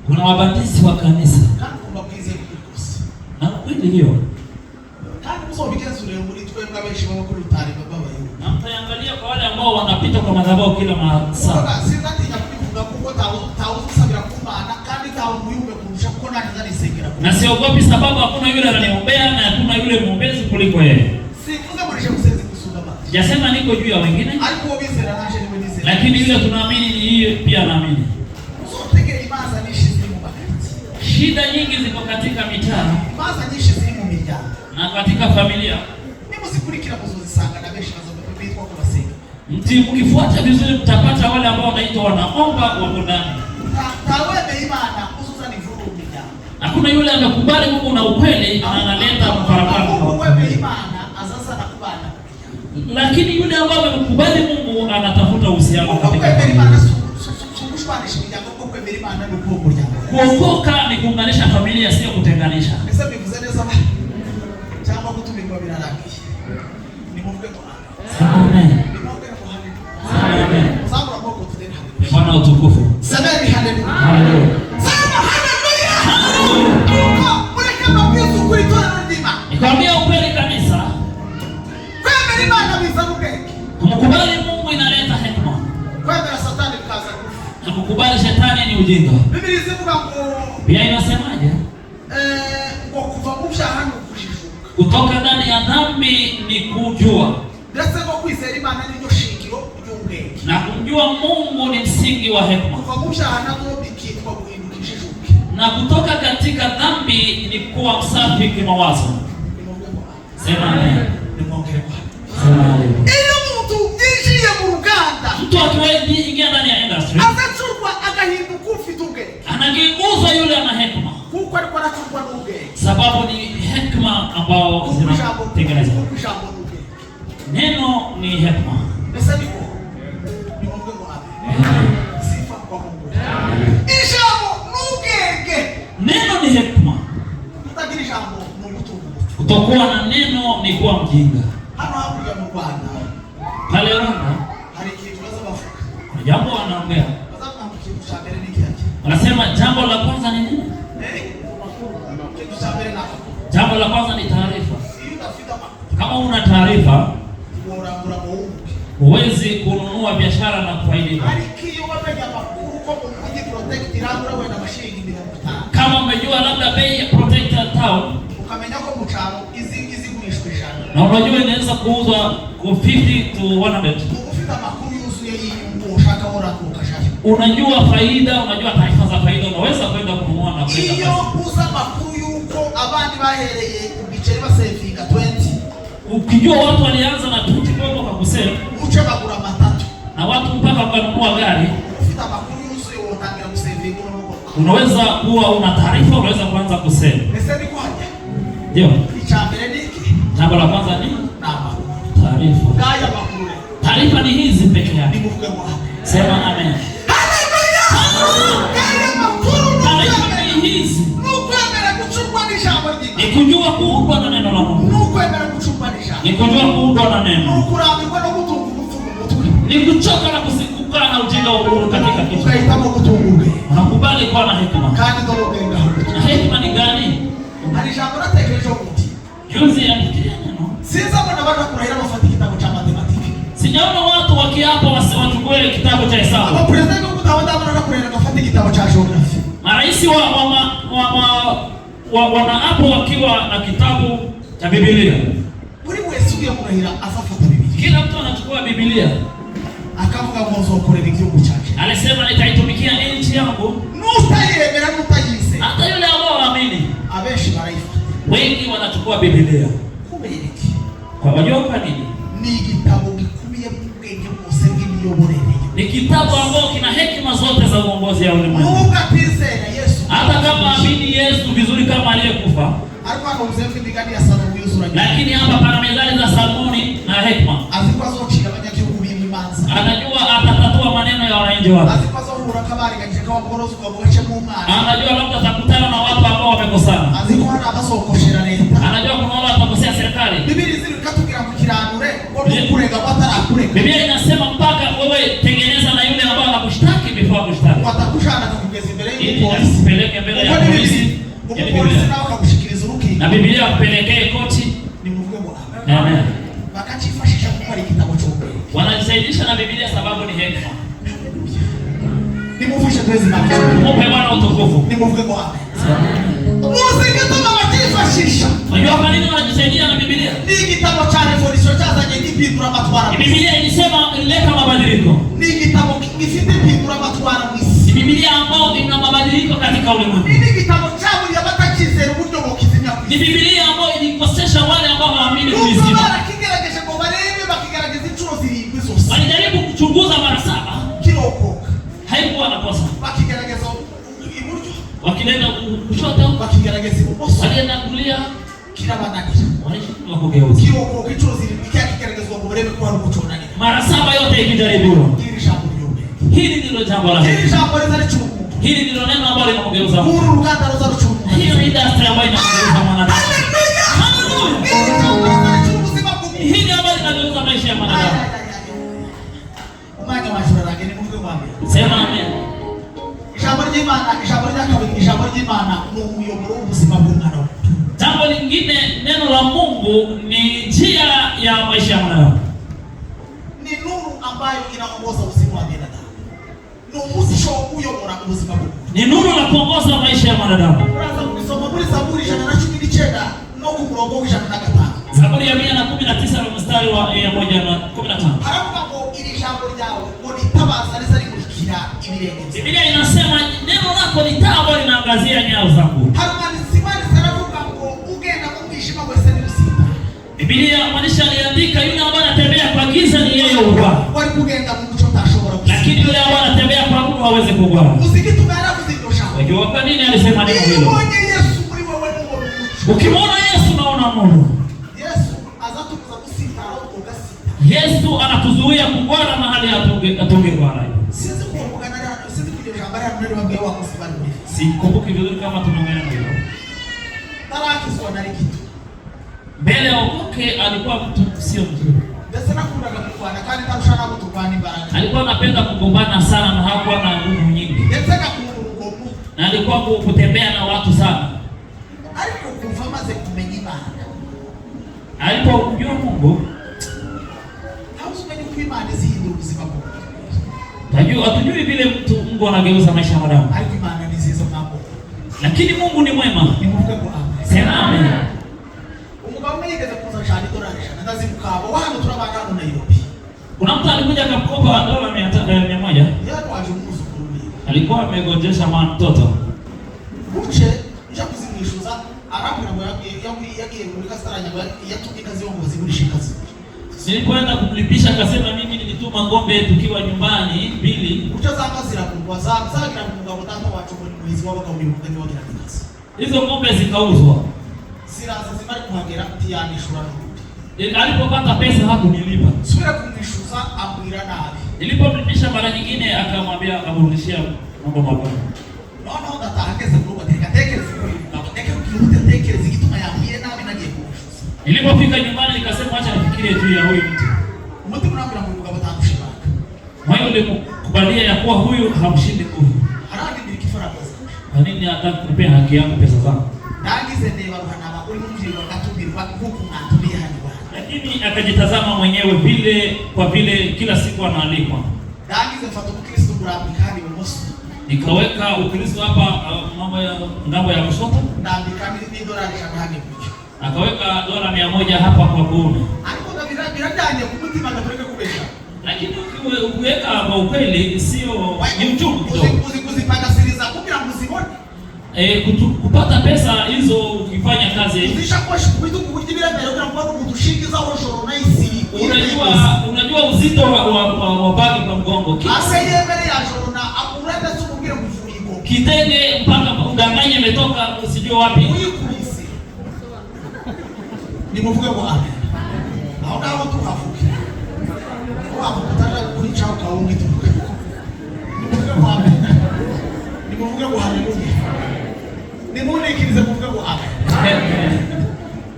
B: Kuna wabatizi wa kanisa. Na kweli hiyo. Na mtaangalia kwa wale ambao wanapita kwa madhabahu kila masaa. Na siogopi sababu hakuna yule ananiombea na hakuna yule mwombezi kuliko yeye. Sijasema niko juu ya wengine.
A: Alikuwa bizera naje ni mwenzi.
B: Lakini yule tunaamini ni yeye pia anaamini.
A: Zote ke imaza nishi zimu bakati.
B: Shida nyingi ziko katika mitaa.
A: Imaza nishi zimu mijana.
B: Na katika familia.
A: Mimi sikurikira kuzozisanga na beshi nazo bibitwa kwa basiki.
B: Mkifuata vizuri mtapata wale ambao wanaitwa wanaomba wako ndani.
A: Tawebe imana hususan vurugu mijana.
B: Hakuna yule amekubali Mungu na ukweli na analeta mfarakano.
A: Wewe imana asasa nakubana.
B: Lakini yule ambaye amekubali Mungu anatafuta uhusiano katika
A: familia.
B: Kuokoka ni kuunganisha familia, sio kutenganisha. Amen. Amen. Bwana utukufu.
A: Semeni haleluya.
B: Haleluya.
A: Sema haleluya. Kama Yesu kuitoa ndima.
B: Nikwambia ukweli kabisa.
A: Wewe ni maana mizunguke.
B: Kumkubali Mungu inaleta hekima.
A: Wewe Satani kaza.
B: Na kukubali shetani ni ujinga.
A: Biblia inasema
B: Biblia inasemaje?
A: Kwa kufamusha hanu kushishuka.
B: Kutoka ndani ya dhambi ni kujua.
A: Ndasema kuisema imana ni nyoshikiro ujunge.
B: Na kumjua Mungu ni msingi wa hekima.
A: Kufamusha hanu bikitwa kuhindukishishuka.
B: Na kutoka katika dhambi ni kuwa msafi kimawazo. Sema amen. Sema amen.
A: Iyo mtu injiye mu ruganda.
B: Mtu akiingia ndani ya industry.
A: Atachukua akahinduka ufituke.
B: Anageuzwa yule ana hekima.
A: Huko alikuwa anachukua nuge.
B: Sababu ni hekima ambao zinatengeneza. Neno ni hekima.
A: Pesa niko. Ni Mungu wapi? Sifa kwa Mungu. Ishamo nugege.
B: Neno ni hekima.
A: Mtakiri jambo Mungu tu.
B: Kutokuwa na neno ni kuwa mjinga.
A: Hano hapo ya Rwanda.
B: Pale Rwanda
A: hali kitu lazima bafuka.
B: Kuna jambo wanaongea.
A: Lazima kitu cha mbele ni kiaje.
B: Wanasema jambo la kwanza ni nini?
A: Kitu cha mbele na.
B: Jambo la kwanza ni taarifa.
A: Utafika
B: kama una taarifa
A: bora
B: huwezi kununua biashara na kufaidika. Kama umejua labda bei ya protected town na unajua inaweza kuuzwa kwa 50 to 100. Unajua faida, unajua taarifa za faida, unaweza kwenda kununua na kwenda.
A: Iyo kuuza makuru yuko abandi bahereye ubiceri basevinga 20.
B: Ukijua watu walianza na 20 kwa kusema
A: uche bagura matatu
B: na watu mpaka wakanunua gari.
A: Ufita makuru yuso yotangira kusevinga
B: unaweza kuwa una taarifa, unaweza kuanza kusema.
A: Neseni kwaje?
B: Ndio.
A: Ichambele niki?
B: Jambo la kwanza ni
A: namba.
B: Taarifa.
A: Gaya makuru.
B: Taarifa ni hizi peke yake.
A: Nimuvuge kwa.
B: Sema amen.
A: Haleluya! Gaya makuru.
B: Taarifa ni hizi.
A: Nukwemera kuchukua nishambo
B: ni kujua kuundwa na neno la Mungu.
A: Nukwemera kuchukua nishambo.
B: Ni kujua kuundwa na neno.
A: Nukurambirwa no gutunga umutungo.
B: Ni kuchoka na kusikukana na ujinga wa Mungu katika kitu.
A: Ukaitamo gutunguke.
B: Unakubali kuwa na hekima.
A: Kandi ndorogenga.
B: Na hekima ni gani?
A: Alishambo natekereje umuti.
B: Juzi alifikiria neno.
A: Sasa mbona watu kurahira bafata kitabu cha matematiki.
B: Sijaona watu wakiapa wachukue kitabu cha hesabu.
A: Hapo president kutawada mbona kurahira bafata kitabu cha geography.
B: Marais wanaapo wakiwa na kitabu cha Biblia.
A: Buri wese ugiye kurahira azafuata Biblia.
B: Kila mtu anachukua Biblia.
A: Akavuga mwanzo ukorera igihugu chake.
B: Alisema nitaitumikia nchi yangu.
A: Nutayemera nutayise.
B: Hata yule ambao waamini.
A: Abeshi maraifa.
B: Wengi wanachukua Biblia.
A: Kubereki.
B: Kwa wajua kwa nini?
A: Ni kitabu kikubiye ubwenge bwose bw'imiyoborere.
B: Ni kitabu ambao kina hekima zote za uongozi ya ulimwengu.
A: Mungu atizera Yesu.
B: Hata kama amini Yesu vizuri kama aliyekufa.
A: Alikuwa anauzefu migani ya Salomo yuzura.
B: Lakini hapa pana mezali za Salmoni na hekima.
A: Azikwazo chira abanyagihugu b'Imanza.
B: Anajua atatatua maneno ya wananchi wake.
A: Azikwazo hura kabari kajika waborozi kwa boche mu Mana.
B: Anajua labda atakutana na watu ambao wamekosana.
A: Azikwana abasokoshera leta.
B: Anajua kuna watu watakosea serikali.
A: Biblia zili katugira mu kiranure ngo kurega batarakurega.
B: Biblia inasema mpaka wewe tengeneza na yule ambao anakushtaki before akushtaki.
A: Watakushana kugeza mbele
B: ya polisi. Peleke mbele ya polisi.
A: Polisi nao kakushikiriza uruki.
B: Na Biblia kupelekea koti.
A: Ni Mungu mwa.
B: Amen.
A: Wakati fashisha kupali kitabu cha Mungu.
B: Wanajisaidisha na Biblia sababu ni hekima.
A: Ni mufisha tuwezi macho.
B: Mupe Bwana utukufu.
A: Ni Mungu mwa. Muziki tuma mataifa shisha.
B: Unajua kwa nini wanajisaidia na Biblia?
A: Ni kitabu cha Revelation cha zaje ipindura amatwara.
B: Biblia ilisema ileta mabadiliko.
A: Ni igitabo gifite ipindura amatwara mu isi.
B: Biblia ambayo ina mabadiliko katika ulimwengu.
A: Ni igitabo cyabo yabatakizera uburyo bokizimya.
B: Ni Biblia ambayo ilikosesha wale ambao hawaamini kuizima.
A: Bakigerageje ngo barebe bakigerageza inshuro zirindwi zose.
B: Walijaribu kuchunguza mara 7.
A: Kirokoka.
B: Haikuwa na kosa.
A: Bakigerageza iburyo.
B: Wakienda kushoto,
A: bakigerageza ibumoso.
B: walienda kulia,
A: kila banakira.
B: Wanashindwa kugeuza.
A: Kirokoka inshuro zirindwi kigeragezwa ngo barebe ko hari umuconanira.
B: Mara 7 yote ikijaribiwa.
A: Hili jambo lyombe.
B: Hili ndilo jambo la heri.
A: Hili jambo lizali chuku.
B: Hili ndilo neno ambalo linamgeuza.
A: Huru ruganda rozali chuku.
B: Hiyo industry ambayo inamgeuza mwanadamu. Hili ambayo inageuza maisha ya mwanadamu.
A: Umanya washura lake ni Mungu mwambie.
B: Sema amen.
A: Ijambo ry'Imana ni umuyoboro w'ubuzima bw'umwana.
B: Jambo lingine, neno la Mungu ni njia ya maisha ya mwanadamu.
A: Ni nuru ambayo inaongoza uzima wa binadamu. Ni umuzisho uyobora ubuzima bw'umuntu.
B: Ni nuru la kuongoza maisha ya mwanadamu.
A: Uraza kusoma muri Zaburi 119 no ku murongo wa 105.
B: Zaburi ya 119 mstari wa 115.
A: Haravuga ngo iri jambo ryawe ngo litabaza rizarikurikira ibirenge.
B: Biblia inasema neno lako ni taa ambalo linaangazia nyayo zangu. Biblia mwandishi aliandika yule ambaye anatembea kwa giza ni yeye huwa. Lakini yule ambaye anatembea kwa nuru hawezi kugwa. Unajua kwa nini alisema neno hilo? Ukimwona Yesu unaona nuru. Yesu anatuzuia kugwara mahali hatungegwara. Sikumbuki vizuri kama tunaongea hilo. Mbele ya okoke alikuwa mtu sio mzuri. Alikuwa anapenda kugombana sana na hakuwa na nguvu nyingi. Na alikuwa kutembea na watu sana. Alipomjua Mungu, hatujui vile Mungu anageuza maisha ya mwanadamu. Lakini Mungu ni mwema. Sema amen. Kuna mtu alikuja akamkopa dola 100. Alikuwa amegonjesha mtoto. Nilipoenda kumlipisha akasema mimi nilituma ng'ombe tukiwa nyumbani 2. Hizo ng'ombe zikauzwa. Alipopata pesa hakunilipa. Nilipomlipisha mara nyingine akamwambia akamrudishia mambo mabaya. Nilipofika nyumbani nikasema acha nifikirie tu ya huyu mtu. Moyo ulimkubalia ya kuwa huyu hamshindi nguvu. Kwa nini hataka kunipea haki yangu, pesa zangu? Lakini akajitazama mwenyewe vile kwa vile kila siku anaalikwa. Nikaweka Ukristo hapa mambo ya ngambo ya kushoto. Akaweka dola 100 hapa kwa kuona. Lakini ukiweka kwa ukweli sio ni uchungu kidogo. Kupata pesa hizo ukifanya kazi. Unajua uzito wa bagi kwa mgongo. Kitenge mpaka udanganye umetoka usijue wapi.
A: Nimuvuge ngo amen. Aho ngaho tuhavuge. Waba kutaka kuicha ukaungi tuvuge. Nimuvuge ngo amen. Nimuvuge ngo haleluya. Nimunikirize kuvuga ngo amen.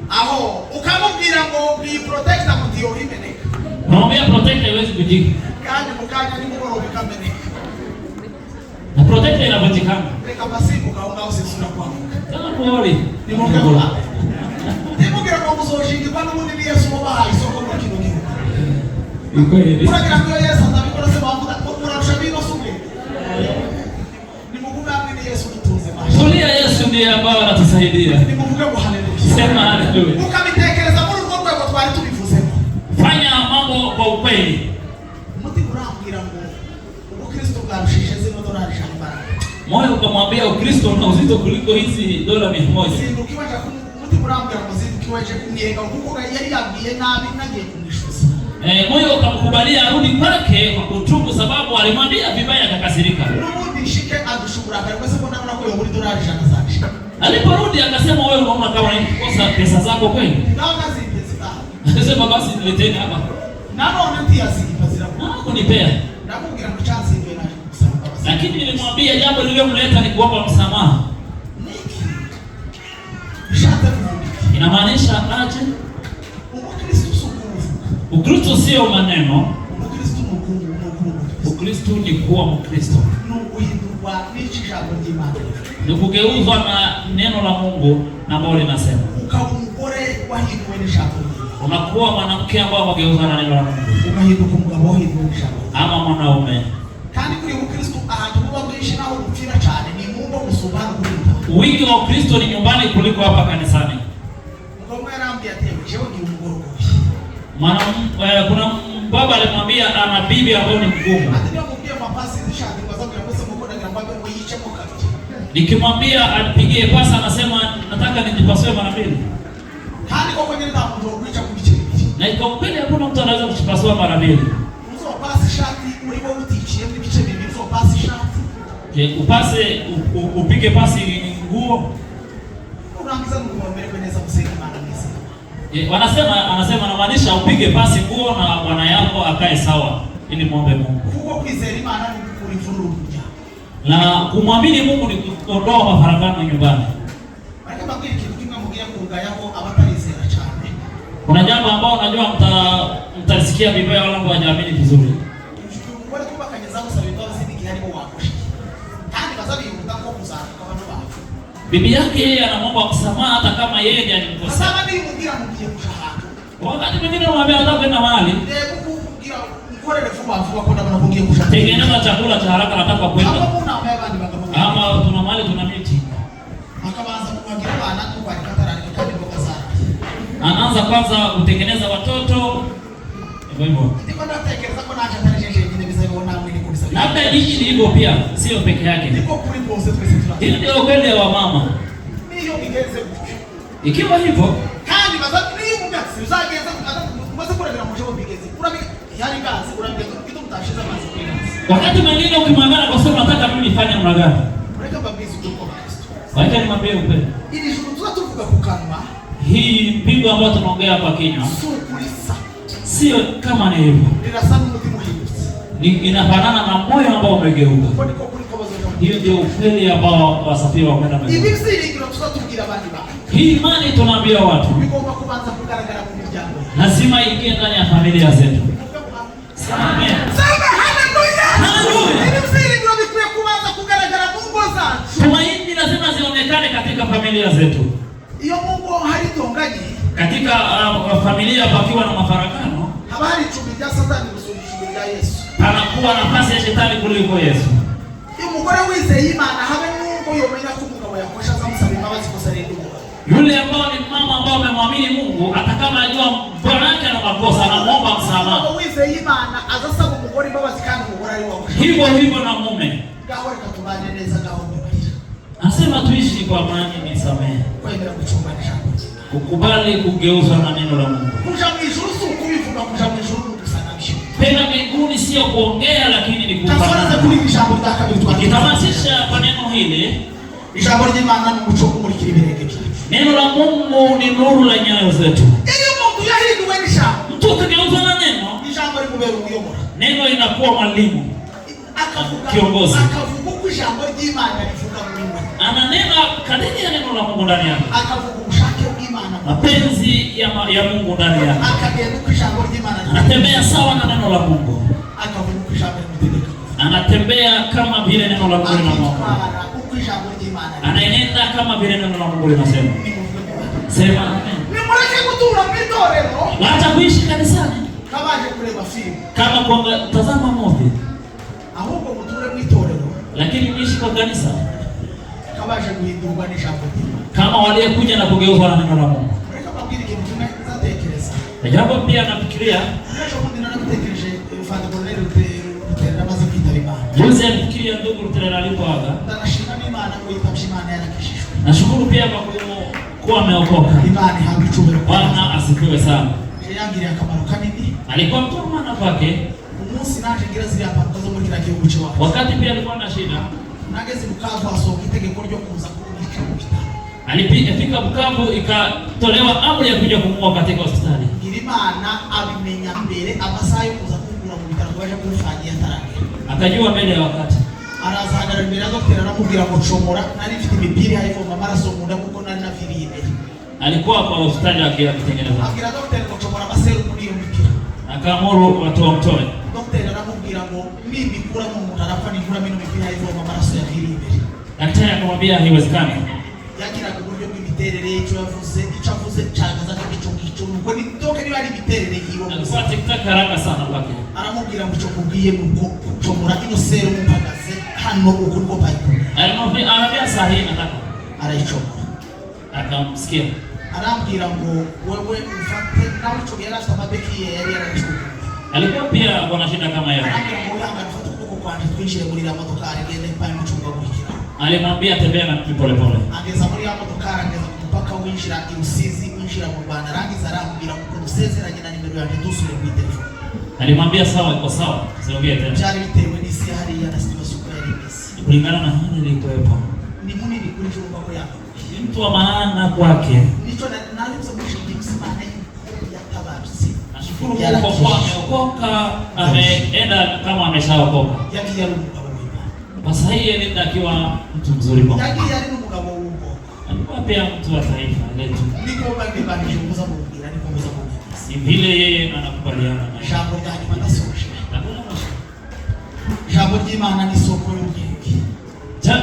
A: Aho ukamubwira ngo ni protect akudio imeneka.
B: Naomba protect haiwezi kujika.
A: Kandi mukanya ni mugoro bikameneka.
B: Na protect inavunjikana.
A: Reka basiku kaunga usisura kwako.
B: Kama kuori.
A: Nimuvuge ngo amen. Nimugira ngo muzoshinga bano muri Yesu mubaha isoko mu kino gihe.
B: Ukweli.
A: Uragira ngo Yesu atabikora se bavuga ko urarusha bino sube. Nimuvuge amini Yesu tutunze maisha.
B: Tulia, Yesu ndiye ambaye anatusaidia.
A: Nimuvuge ngo haleluya.
B: Sema haleluya.
A: Ukabitekereza muri urwo rwego twari tubivuzemo.
B: Fanya kwa ukweli.
A: Umutima urambwira ngo Ukristo bwarushije zino dolari shamba.
B: Moyo ukamwambia Ukristo una uzito kuliko hizi dola 100.
A: Ukiwacha umutima urambwira ngo ukiwaje kumyenga kuko yari yabwiye nabi nagiye kumwishuza.
B: Moyo ukamkubalia arudi kwake kwa kutubu, sababu alimwambia vibaya akakasirika.
A: Rudi shike adushukura kwa sababu naona kwa yuri dolari shamba zake.
B: Aliporudi akasema wewe unaona kama nikosa pesa zako kweli?
A: Naona zipesa.
B: Akasema basi nileteni hapa.
A: Naona ntia zipesa.
B: Kunipea.
A: Nakubwira ngo chance ndio inakusema.
B: Lakini nilimwambia jambo lililomleta ni kuomba msamaha. Inamaanisha aje? Ukristo sio maneno. Ukristo ni kuwa Mkristo. Ni kugeuzwa na neno la Mungu na ambalo linasema. Unakuwa mwanamke ambaye amegeuzwa na neno la Mungu. Ama mwanaume. Wingi wa Ukristo ni nyumbani kuliko hapa kanisani. Kuna baba alimwambia ana bibi ambaye ni mgumu. Nikimwambia anipigie pasa anasema nataka nijipasue mara mbili. Na iko kweli hakuna mtu anaweza kujipasua mara mbili. Upase upige pasi nguo. Anasema anamaanisha upige pasi nguo na bwana yako akae sawa ili muombe Mungu. Na kumwamini Mungu ni kuondoa mafarakano nyumbani. Kuna jambo ambalo najua mtasikia vibaya wala hawajaamini vizuri. Bibi yake yeye anamwomba msamaha hata kama yeye ndiye alimkosea. Wakati mwingine anamwambia nataka kwenda mahali. Tengeneza chakula cha haraka nataka kwenda. Ama tuna mahali tuna miti. Anaanza kwanza kutengeneza watoto. Hivyo. Labda hii ni hivyo pia, sio peke yake. Hiyo ndio kweli wa mama. Ikiwa hivyo, wakati mwingine ukimwambia kwa sababu nataka mimi nifanye mara gani? Wacha nimwambie ukweli. Hii pigo ambayo tunaongea hapa kinywa. Sio kama ni hivyo. Inafanana na moyo ambao umegeuka. Hiyo ndio ukweli ambao wasafiri wakwenda mbele. Hii imani tunaambia watu lazima ingie ndani ya familia zetu. Amen. Haleluya. Tumaini lazima zionekane katika familia zetu.
A: Iyo Mungu halitongaji.
B: Katika familia pakiwa na mafarakano,
A: habari chumija Satani kusubiri Yesu.
B: Anakuwa nafasi ya shetani kuliko Yesu.
A: Umugore wize Imana habe Mungu yomenya kumugabo yakosha zamusaba imbabazi kosaredo.
B: Yule ambao ni mama ambao amemwamini Mungu hata kama anajua bwana yake ana makosa anaomba msamaha.
A: Wize Imana azasaba umugore imbabazi kandi umugore ari wakosha.
B: Hivyo na mume.
A: Gawe katubane neza gawe.
B: Anasema tuishi kwa amani nisamehe.
A: Kwenda kuchungana shamba.
B: Kukubali kugeuzwa na neno la Mungu.
A: Kushamwishusu kubivuga kushamwishusu kusanabisha.
B: Penda mbinguni sio kuongea lakini ni
A: kufanana. Kafanza kulimisha hapo ndakabitu.
B: Nikitamasisha kwa neno hili,
A: ijambo ry'Imana ni umuco kumurikira ibirenge byacu.
B: Neno la Mungu ni nuru la nyayo zetu.
A: Iyo Mungu yahinduwe nisha.
B: Mtu akigeuzwa na neno,
A: ijambo limubera umuyobora.
B: Neno inakuwa mwalimu.
A: Akavuga
B: kiongozi.
A: Akavuga ku ijambo ry'Imana rivuga mu Mungu.
B: Ananena kadiri ya neno la Mungu ndani yake.
A: Akavuga ushake bw'Imana.
B: Mapenzi ya Mungu ndani yake.
A: Akagenda ku ijambo ry'Imana.
B: Anatembea sawa na neno la Mungu.
A: Akavuga ku ijambo ry'Imana.
B: Anatembea kama vile neno la Mungu linasema. Anaenenda kama vile neno la Mungu linasema. Sema amen.
A: Nimureke kutura mwitorero.
B: Wacha kuishi kanisani.
A: Kama aje kureba film.
B: Kama kutazama movie.
A: Ahubwo muture mwitorero.
B: Lakini niishi kwa kanisa.
A: Kama aje kuhindurwa n'ijambo.
B: Kama waliyekuja na kugeuzwa na neno la Mungu.
A: Kama kile kitu tunatekeleza.
B: Jambo pia nafikiria. Juzi alifikiria ndugu Ruterera alipoaga.
A: Ndashima Imana ngo yitabye Imana yarakishijwe.
B: Nashukuru pia kwa kuwa ameokoka.
A: Imana habichubira.
B: Bwana asifiwe sana.
A: Yangira akamaro kanini.
B: Alikuwa mtu wa maana kwake.
A: Umunsi naje ngira ziri hapa zo muri kila gihugu cyo wacu.
B: Wakati pia alikuwa na shida.
A: Nageze Bukavu asohoka itegeko ryo kuza kumwika mu bitaro.
B: Alipofika Bukavu ikatolewa amri ya kuja kumuua katika hospitali.
A: Imana abimenya mbere amasaha yo kuza kumukura mu bitaro baje kumufanyia tarake.
B: Akajua mbele ya wakati.
A: Arazagara imbere ya Dr. aramubwira ngo chomora nari mfite imipira haifo amaraso munda kuko nari nafiriye.
B: Alikuwa kwa hospitali akitengeneza.
A: Akira Dr. ngo chomora maseru muri iyo mipira.
B: Akaamuru watu wamtoe.
A: Dr. aramubwira ngo mimi kura mu muntu arapfa ni kura mino mipira haifo amaraso yafiriye.
B: Daktari akamwambia haiwezekani.
A: Yagira uburyo bw'imiterere y'icyo yavuze cyagaza cyo ngo ni doke niba ari imiterere yiwo.
B: Alikuwa tikitaka haraka sana kwake.
A: Aramubwira ngo cyo kubwiye nuko chomora ino serum mpagaze hano uko niko pipe.
B: Anambia sahihi nataka.
A: Araichomora.
B: Akamsikia.
A: Arambwira ngo wewe ufate nawe cyo yari afite amabeki yari yarachukua.
B: Alikuwa pia ana shida kama hiyo.
A: Arambwira ngo yanga afate kuko kwanje twinjire muri la motoka agende pa mchunga kuhikira.
B: Alimwambia tembea na pole pole.
A: Angeza muri ya motoka angeza mpaka winjira Rusizi winjira mu Rwanda rangiza arambwira ngo kusezeranye na nimero yanjye dusure ku telefone.
B: Alimwambia sawa, iko sawa. Siongee tena.
A: Byari bitewe n'isi hariya na situation yari imeze.
B: Kulingana na hali ilikuwepo.
A: Ni munini kuri jumba ko yako.
B: Mtu wa maana kwake.
A: Nicho na mwisho kusimama ya tabarsi.
B: Nashukuru Mungu kwa ameokoka, ameenda kama ameshaokoka.
A: Yaki yari umugabo w'Imana.
B: Sasa hiye ni akiwa mtu mzuri kwa.
A: Yaki yari umugabo w'Umbo.
B: Alikuwa pia mtu wa taifa letu.
A: Niko bani kuza kumbira niko kuza kumbira.
B: Si vile yeye anakubaliana na
A: Jambo gani manasosha. Jambo ry'Imana ni soko y'ubwenge.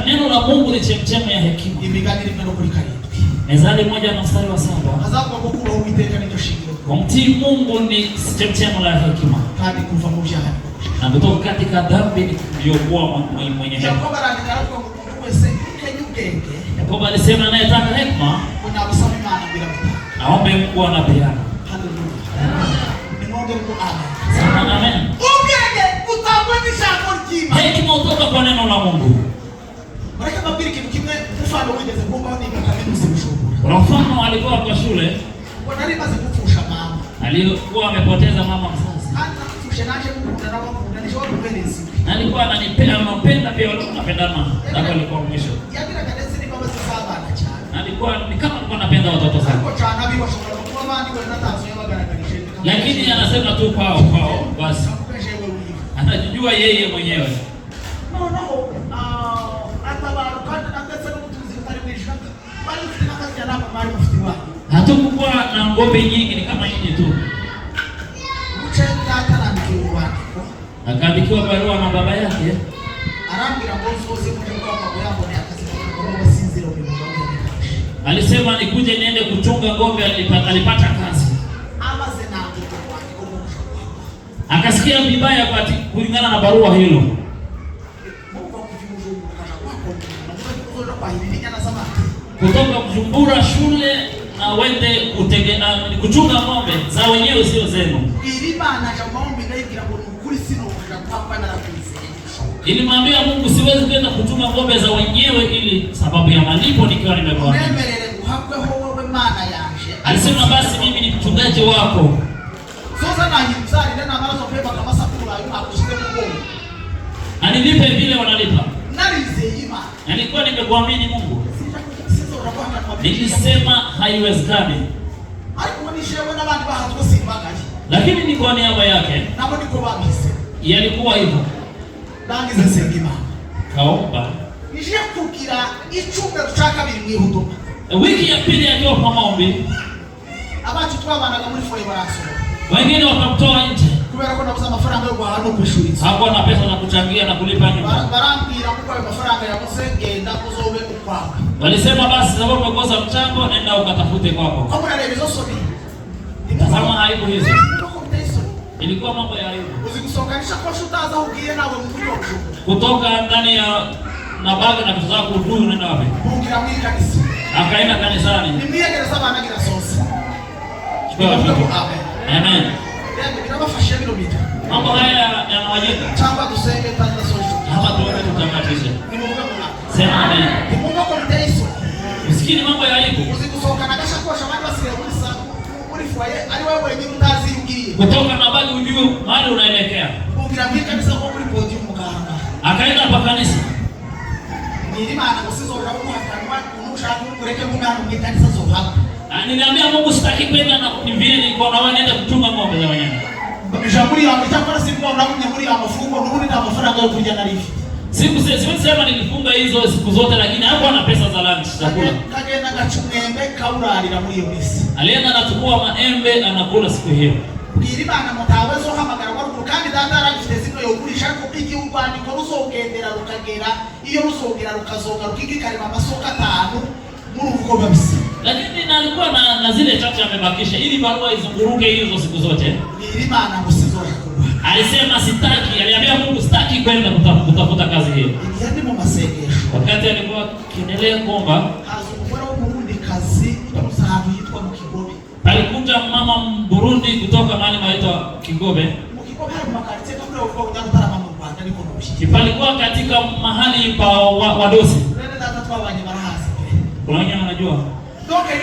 B: Neno la Mungu ni chemchemi ya hekima.
A: Imigani rimwe no kuri karindwi.
B: Mezali 1:7.
A: Azavuga ko kubaho Uwiteka ni shingiro.
B: Kumtii Mungu ni chemchemi la hekima.
A: Kandi kuva mu byaha.
B: Na kutoka katika dhambi ndio kuwa mwenye hekima.
A: Yakobo arandika ko umuntu wese kenye ubwenge.
B: Yakobo alisema anayetaka hekima
A: kuna kusoma Imana bila mtaka.
B: Aombe Mungu anapeana.
A: Haleluya. Ni mwombe Mungu amen.
B: Amen.
A: Ubwenge utangwa ni jambo ry'Imana.
B: Hekima hutoka kwa neno la Mungu.
A: Baraka mabiri kitu kimwe mfano wigeze kumba ni kaminuza mshukuru.
B: Kwa mfano alikuwa kwa shule.
A: Wanalimaze kufusha mama.
B: Alikuwa amepoteza mama mzazi.
A: Hata kufusha naje Mungu na Mungu ni shoro mbelezi.
B: Alikuwa anapenda pia wale wanapendana. Hapo alikuwa mwisho.
A: Yakira kadesi ni baba sasa na chana.
B: Alikuwa ni kama alikuwa anapenda watoto sana.
A: Kwa chana biwa shoro kwa mani kwa natazo ya magana kanisha.
B: Lakini anasema tu kwao basi. Anajijua yeye mwenyewe.
A: No.
B: Hatukuwa na ngombe nyingi, ni kama hizi tu. Akaandikiwa barua na baba yake. Alisema nikuje niende kuchunga ngombe, alipata kazi. Akasikia vibaya kulingana na barua hilo. Kutoka Bujumbura shule na wende kuchunga ngombe za wenyewe sio zenu. Ilimwambia Mungu siwezi kwenda kuchunga ngombe za wenyewe ili sababu ya malipo nikiwa nimekwama. Alisema basi mimi ni mchungaji wako. Anilipe vile wanalipa. Nilikuwa nimekuamini Mungu. Nilisema haiwezekani. Lakini ni kwa niaba yake. Yalikuwa hivyo. Kaomba. Wiki ya pili akiwa kwa maombi. Wengine wakamtoa nje. Hakuwa na pesa za kuchangia na kulipa nyumba. Walisema basi sababu umekosa mchango nenda ukatafute kwako. Kama haibu hizo. Ilikuwa mambo ya aibu. Kutoka ndani ya na baga na vitu zako juu unaenda wapi? Akaenda kanisani. Amen. Mambo haya yanawajenga. Hapa
A: foyer ari wewe mwenyewe utazi ugiye
B: kutoka na bali ujue mahali unaelekea.
A: Ugira mbika kabisa kwa kulipoti mukahanga
B: Akaenda kwa kanisa.
A: Nilimana kusizo urabuha kanwa unushaka kureke mungano mwikanisa zo hapa.
B: Niliambia Mungu sitaki kwenda na vile nilikuwa na wewe naenda kutunga ng'ombe za wanyama.
A: Mshauri wangu chakula siku unakunya muri ya mafungo nuni na mafaranga yo kuja na lifi.
B: Siwezi sema nilifunga hizo siku zote lakini hapo ana pesa za lunch chakula.
A: Kagenda gachumembe kaurarira muri iyo misi.
B: Alienda anachukua maembe anakula siku hiyo.
A: Nilimana mutawezo hamagara kwa kandi data aragifite zino yo kurisha ko iki urwandiko ruzogendera rukagera iyo ruzogera rukazoga rukiki karema masoka 5 muruvuko babisi.
B: Lakini alikuwa na zile chache amebakisha ili barua izunguruke hizo siku zote.
A: Nilimana msizoja kubwa.
B: Alisema sitaki, aliambia Mungu sitaki kwenda kutafuta kazi hiyo.
A: Ndiye mu masengesho.
B: Wakati alikuwa kiendelea kuomba,
A: hazungura umurundi kazi utamusahabu yitwa Mukigobe.
B: Alikuja mama Burundi kutoka mahali inaitwa Kigobe.
A: Mukigobe hari makarite kabla ulikuwa unataka mama mu Rwanda niko mshiki.
B: Palikuwa katika mahali pa wadosi.
A: Nenda data kwa wanyamarazi.
B: Kuna wenye wanajua.
A: Doke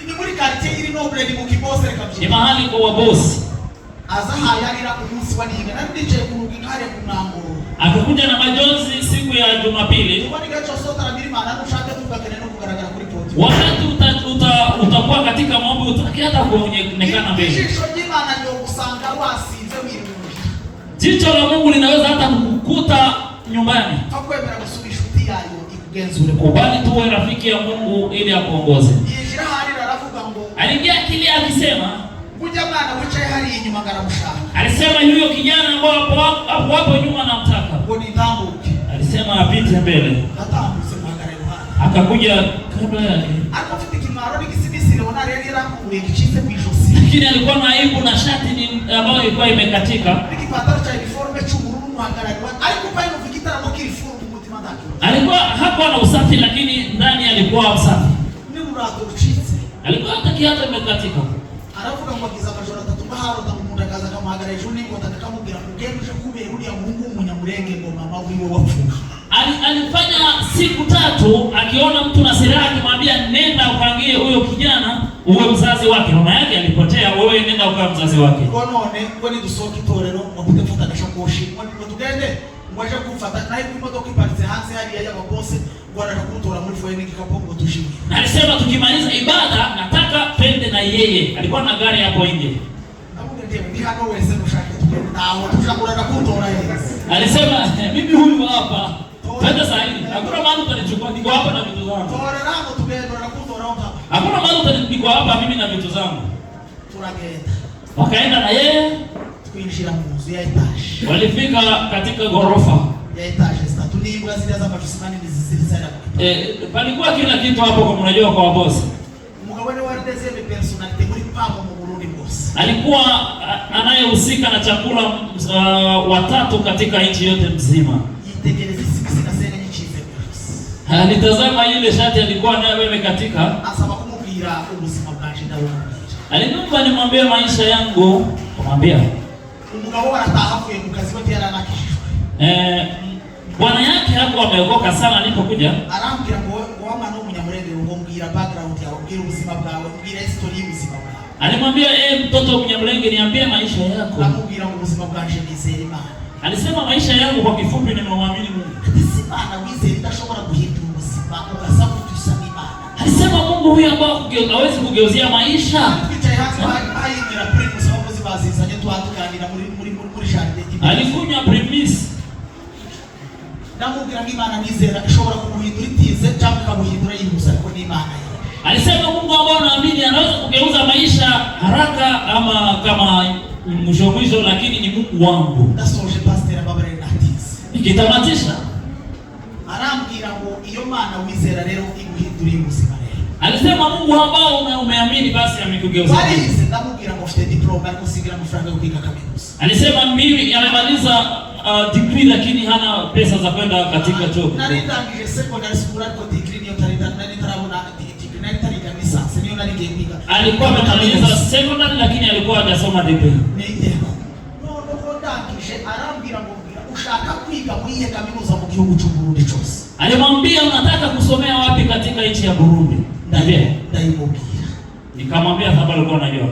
A: ni muri karite ili noble ni Mukibose kabisa.
B: Ni mahali kwa wabosi.
A: Azaha yarira kumunsi waniga nandiche kurugikare kunango.
B: Akakuja na majonzi siku ya Jumapili.
A: Tubani gacho sota na milima na ushaka tukakene no kugaragara kuri poti.
B: Wakati utakuwa katika maombi utaki hata kuonekana mbele.
A: Jisho jimana ndio kusanga wasize wirungi.
B: Jicho la Mungu linaweza hata kukukuta nyumbani.
A: Takwemera gusubisha uti yayo ikugenzure.
B: Kubali tuwe rafiki ya Mungu ili akuongoze.
A: Yishira hari raravuga ngo
B: aliingia akili akisema
A: kuja mwana wicaye hari inyuma ngaramushaka.
B: Alisema huyo kijana ambao hapo nyuma namtaka.
A: Ngo nitambuke.
B: Alisema apite mbele.
A: Atambuse mwangare ruhande.
B: Akakuja kabla yake.
A: Akafite kimaro n'ikisibisire ona rero yarakuburiye gicitse kwijosi.
B: Lakini alikuwa na aibu na shati ambayo ilikuwa imekatika.
A: Nikipatara cha uniforme cy'ubururu mwangare ruhande. Ariko paino vikitara mo kirifu umutima ndake.
B: Alikuwa hakuwa na usafi lakini ndani alikuwa msafi.
A: Ni urato rucitse.
B: Alikuwa hata kiatu imekatika.
A: Aravuga ngo agiza amajoro 3 baharo ndamundagaza kamuhagara ejo ningo ndatakamubwira kugenje kubera uri ya Mungu umunyamurenge ngo mama wiwe wapfuka.
B: Alifanya siku 3 akiona mtu na silaha akimwambia nenda ukaangie huyo kijana uwe mzazi wake. Mama yake alipotea, wewe nenda ukawe mzazi wake.
A: Kwa none ngo ni dusoke itorero mwabuke mfata gashakoshi ngo tugende ngwaje kumfata naye imodoka iparitse hanze hali ya babose bwana kutora muri foyer nikikapongo tushimye.
B: Alisema tukimaliza ibada nataka twende na yeye. Alikuwa na gari hapo nje.
A: Ni hano wese mushaka tugende nawo tushakura kutora yeye.
B: Alisema mimi huyu hapa. Twende sasa hivi. Hakuna mahali utanichukua, niko hapa na vitu zangu.
A: Tora nako tugende na kutora hapa.
B: Hakuna mahali utaniko hapa mimi na vitu zangu.
A: Turagenda.
B: Wakaenda na yeye
A: kuinjira mu nzu ya etage.
B: Walifika katika ghorofa
A: ya etage sasa tuliibwa zile za matusimani zilizana.
B: Palikuwa kila kitu hapo kama unajua kwa boss.
A: Mugabo ni wardeze be personality muri pamo mu Burundi boss.
B: Alikuwa anayehusika na chakula watatu katika nchi yote mzima.
A: Yitegereza sisi nasema ni chize boss.
B: Alitazama ile shati alikuwa nayo wewe katika.
A: Asaba kumubwira ubuzima bwanje ndawo.
B: Aliniomba nimwambie maisha yangu, kumwambia.
A: Umugabo arataha avuye mu kazi bati yaranakishwe.
B: Bwana yake hapo ameokoka sana alipokuja.
A: Arambwira ngo wama no munyamurenge ngo mbwira background yawe, mbwira ubuzima bwawe, mbwira history y'ubuzima bwawe.
B: Alimwambia mtoto Mnyamulenge niambie maisha yako.
A: Akamwambia ngo ubuzima bwanje nizera Imana.
B: Alisema maisha yangu kwa kifupi nimemwamini Mungu.
A: Imana wizera idashobora guhindura ubuzima ugasaba utusaba Imana.
B: Alisema Mungu huyu ambao hawezi kugeuzia maisha.
A: Ayingira primus abakozi bazizanye twatuganira muri jardin.
B: Alikunywa primus.
A: Namubwira ngo Imana nizera ishobora kumuhindura itize cyangwa ikamuhindura yihuse ariko ni Imana ye.
B: Alisema Mungu ambao naamini anaweza kugeuza maisha haraka ama kama mwisho lakini ni Mungu wangu.
A: Ndasoje pastor Babare Natiz.
B: Nikitamatisha
A: arambwira ngo iyo Mana wizera rero iguhindura ubuzima rero.
B: Alisema Mungu ambao umeamini basi amekugeuza.
A: Walize ndamubwira ngo ufite diploma ariko sigira amafaranga yo kwiga kaminuza.
B: Alisema mimi amemaliza degree lakini hana pesa za kwenda katika chuo.
A: Nalindangije secondary school ariko degree niyo tarabona degree nalitariga license niyo naringiye kwiga.
B: Alikuwa amemaliza secondary lakini alikuwa hajasoma degree.
A: Nindeko. No ndangije arambwira ngo ushaka kwiga muri ihe kaminuza mu gihugu cy'u Burundi cyose.
B: Alimwambia unataka kusomea wapi katika nchi ya Burundi? Ndabia.
A: Ndaimubwira.
B: Nikamwambia sababu alikuwa anajua.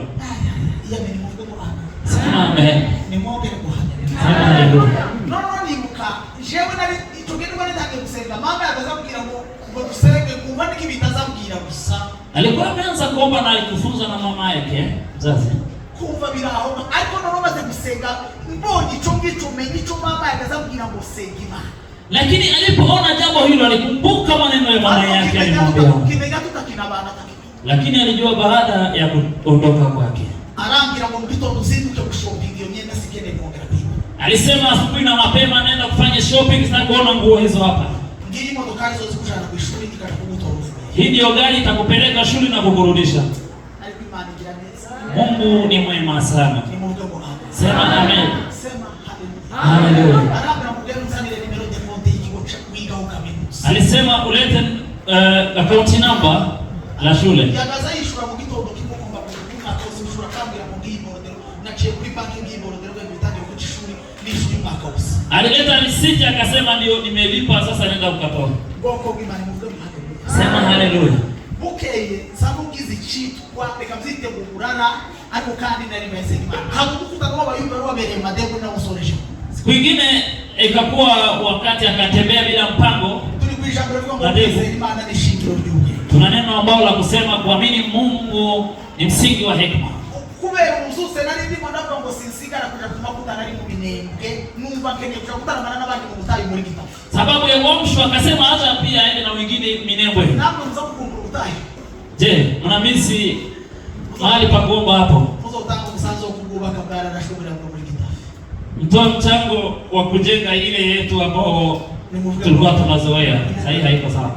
B: Amen.
A: Ni mwoge kuhanya.
B: Haleluya.
A: Nono nibuka jewe nari itugende bane ntange gusenga mama yakazabwira ngo dusenge kumva nikibitazabwira gusa.
B: Alikuwa ameanza kuomba na alikufunza na mama yake mzazi.
A: Kumva biraho ariko nono maze gusenga mbonye ico ngico menye ico mama yakazabwira ngo senga Imana.
B: Lakini alipoona jambo hilo alikumbuka maneno ya mama yake alimwambia.
A: Kimenya tutakina bana takina.
B: Lakini alijua baada ya kuondoka kwake.
A: Arambira ngo mgitondo uzinduke kushopping iyo myenda sikene kuongera bibi.
B: Alisema asubuhi na mapema anaenda kufanya shopping na kuona nguo hizo hapa.
A: Ngiri modokari zote kushana kwa shule ikata kugutorufu.
B: Hii ndio gari itakupeleka shule na kukurudisha.
A: Alipimani giraneza.
B: Mungu ni mwema sana.
A: Ni Mungu mwema.
B: Sema amen.
A: Sema
B: haleluya.
A: Arambira mugeni mzanire nimero de fonte ikigo wiga ukaminuza.
B: Alisema ulete account number la shule.
A: Yagaza ishura mu gitondo kimukomba kuma kozi ushura kambira mu ngibodero naciye kuri banki ngibodero ngo bitangiye ku ishuri n'ishuri mwaka wose.
B: Alileta receipt akasema ndio nimelipa sasa nenda ukatoa.
A: Boko bw'Imana muvuge haleluya.
B: Sema haleluya.
A: Bukeye samugize cyitwa reka mzite gurana ariko kandi nari meze Imana. Hakukuta ngo bayumva babereye madego na usoreje.
B: Siku nyingine ikakuwa wakati akatembea bila mpango.
A: Tulikwisha ngo meze Imana ni shingiro ry'ubwe.
B: Tuna neno ambalo la kusema kuamini Mungu ni msingi wa hekima.
A: Kubera umuzuse nari ndimo ndavuga ngo sinsigara kuja kumakuta nari mu binembwe numva kenye kuja kutana n'abandi mu butayi muri gitafu.
B: Sababu ya uamsho akasema hata pia aende na wengine Minembwe.
A: Namwe mza kukumbura utayi.
B: Je, mnamisi mahali pa kuomba hapo?
A: Muzo utanga umusanzo kugubaka bwara na shughuli ya muri gitafu.
B: Mtoa mchango wa kujenga ile yetu ambao tulikuwa tunazoea. Sasa haiko sawa.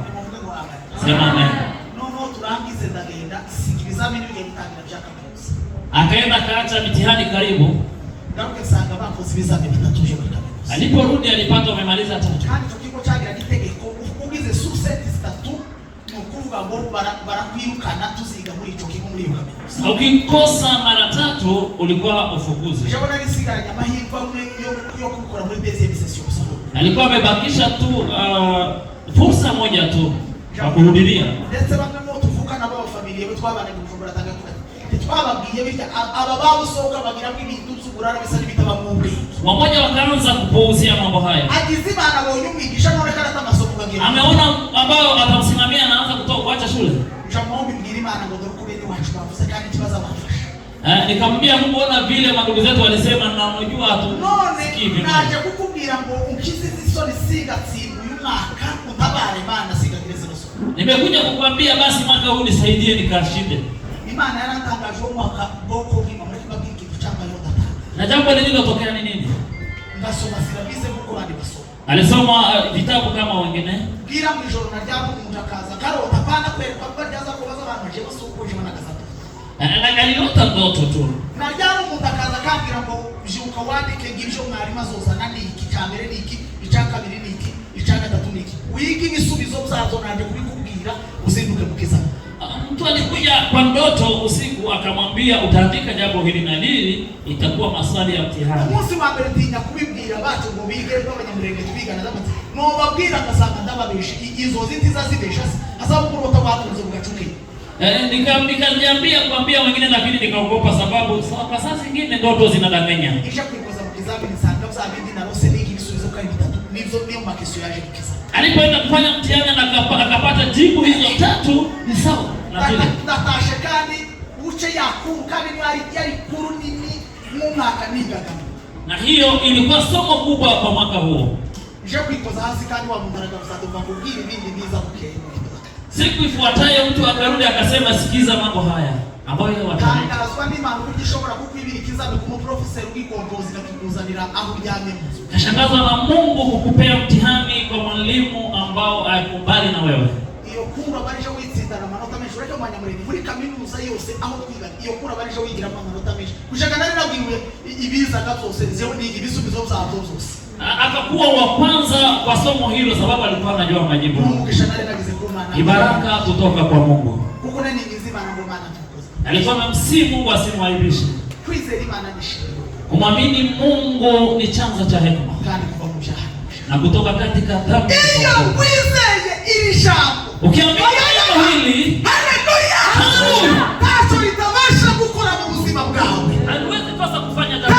B: Sema amen.
A: No turangize ndagenda sikiliza mimi nige gutangira byaka byose.
B: Akaenda kaacha mitihani karibu.
A: Ndaruke sanga bakoze bizame bitatuje muri kaminuza.
B: Aliporudi alipata umemaliza tatu.
A: Kandi cyo kigo cyagira gitegeko ugize success statu no kuvuga ngo barakwirukana tuziga muri ico kigo muri kaminuza.
B: Ukikosa mara 3 ulikuwa ufukuzi.
A: Jabona gisigaranya amahirwe yo gukora muri deuxième session.
B: Alikuwa amebakisha tu fursa moja tu ya kurudilia.
A: Ndetse bamwe mu tuvuka nabo familia be twabana gufumbura tagakuta. Twababwiye bitya aba babusohoka bagira ibintu by'uburara bisa n'ibitaba mu mbi.
B: Wamoja wakaanza kupuuzia mambo haya.
A: Agize Imana abonye umwigisha none karata masomo bagira.
B: Ameona ambao atamsimamia anaanza kutoka kuacha shule.
A: Jamombi mbiri Imana ngo dore kubeni wacu bavuze kandi kibaza abafasha.
B: Nikamwambia Mungu ona vile madugu zetu walisema na unajua tu.
A: None naje kukubwira ngo ukizi zisoni siga tsimbu y'umwaka utabare Imana siga kireze no.
B: Nimekuja kukwambia basi mwaka huu nisaidie nikashinde.
A: Imana yarantangaje umwaka boko bw'Imana muri kibabwiki cyangwa yoda.
B: Na jambo lililotokea ni nini?
A: Ngasoma sirabize kuko bandi basoma.
B: Alisoma vitabu kama wengine.
A: Bwira mu ijoro na ryabo umuntu akaza karota pana kwereka ko ryaza kubaza abantu je basukoje banagaza.
B: Alilota ndoto tu.
A: Na ryabo umuntu akaza kambira ngo byuka wandike ngibyo mwarimu azozana ni iki cyambere ni iki icyakabiri ni iki icyagatatu ni iki. Wiga ibisubizo byazo naje kubikubwira uzinduke mukiza.
B: Mtu alikuja kwa ndoto usiku akamwambia utaandika jambo hili na hili itakuwa maswali ya mtihani.
A: Umunsi wa mbere tinya kubibwira bacu ngo bige b'abanyamurenge tubigana n'abati. No babwira gasanga ndababishi izo ziti zazibesha asabu kurota batunze bugacuke.
B: Nikajiambia kuambia wengine lakini nikaogopa sababu kwa saa zingine ndoto zinadanganya.
A: Kisha kuikoza mkizabi ni sanga bzabindi na rose niki bisubizo kali bitatu. Nivyo ndio makesho yaje kukiza.
B: Alipoenda kufanya mtihani akapata jibu hizo 3 ni sawa.
A: Natasha kandi uche yakuru kandi yari kuru nini mu mwaka nigaga.
B: Na hiyo ilikuwa somo kubwa kwa mwaka huo.
A: Je kuikoza hasi kandi wa mundaraga msadoka kubwira ibindi biza bukeye.
B: Siku ifuatayo mtu akarudi akasema sikiza mambo haya ambayo watani.
A: Ndazwa ni mambo kujishobora kukwibirikiza bikumu professor ugikombozi kakikuzanira aho ryame muzo.
B: Kashangazwa na Mungu kukupea mtihani kwa mwalimu ambao akubali na wewe.
A: Iyo kura barije witsindana amanota menshi ureke umanyamurenge muri kaminuza yose aho twiga iyo kura barije wigira amanota menshi kushaka nari nabwiwe ibiza gatose zewe ni ibisubizo byazo zose.
B: Akakuwa wa kwanza kwa somo hilo sababu alikuwa anajua majibu. Baraka kutoka kwa Mungu.
A: Kuko nani nzima na ngoma na tukoza.
B: Alikuwa amemsihi Mungu asimwaibishe.
A: Kwizera Imana nishimwe.
B: Kumwamini Mungu ni chanzo cha hekima.
A: Kandi kuva mu byaha.
B: Na kutoka katika dhambi.
A: Iyo kwizeye iri jambo.
B: Ukiamini hili,
A: haleluya. Tacho litabasha gukora mu buzima bwawe.
B: Haiwezi pasa kufanya jambo.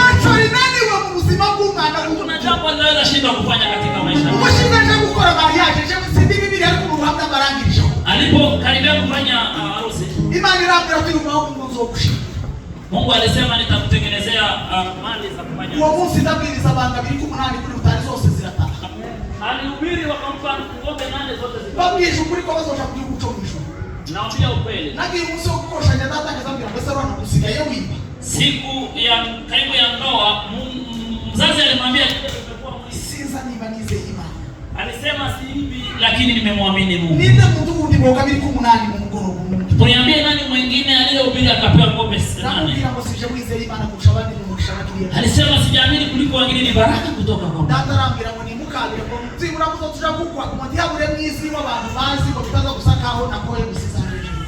B: Mungu alisema nitakutengenezea mali za kufanya.
A: Uwo munsi ndabwiriza abantu 2:8 kuri utari zose zirataha.
B: Alihubiri wakampa ng'ombe 8 zote zikafa.
A: Babwije ukuri ko bazoja ku gihugu cyo mwisho.
B: Naambia ukweli.
A: Nagiye umunsi wo gukoshanya data akazambira ngo Sarah nakusigaye wimba.
B: Siku ya karibu ya ndoa, mzazi alimwambia
A: sinza niba nize imana.
B: Alisema si hivi lakini nimemwamini Mungu.
A: Ninde mtu undi boga 2:8 mu mugoroba.
B: Uniambie nani mwingine aliyehubiri akapewa ng'ombe 8?
A: Naambia ngo sije wize imana kushabani mu kushabaki.
B: Alisema sijaamini kuliko wengine, ni baraka kutoka kwa Mungu.
A: Data arambira ngo nimukabire ngo nzibura kuzo tuja kugwa mu ndihabure mwisi w'abantu bazi ngo tutaza gusakaho nakoye gusiza.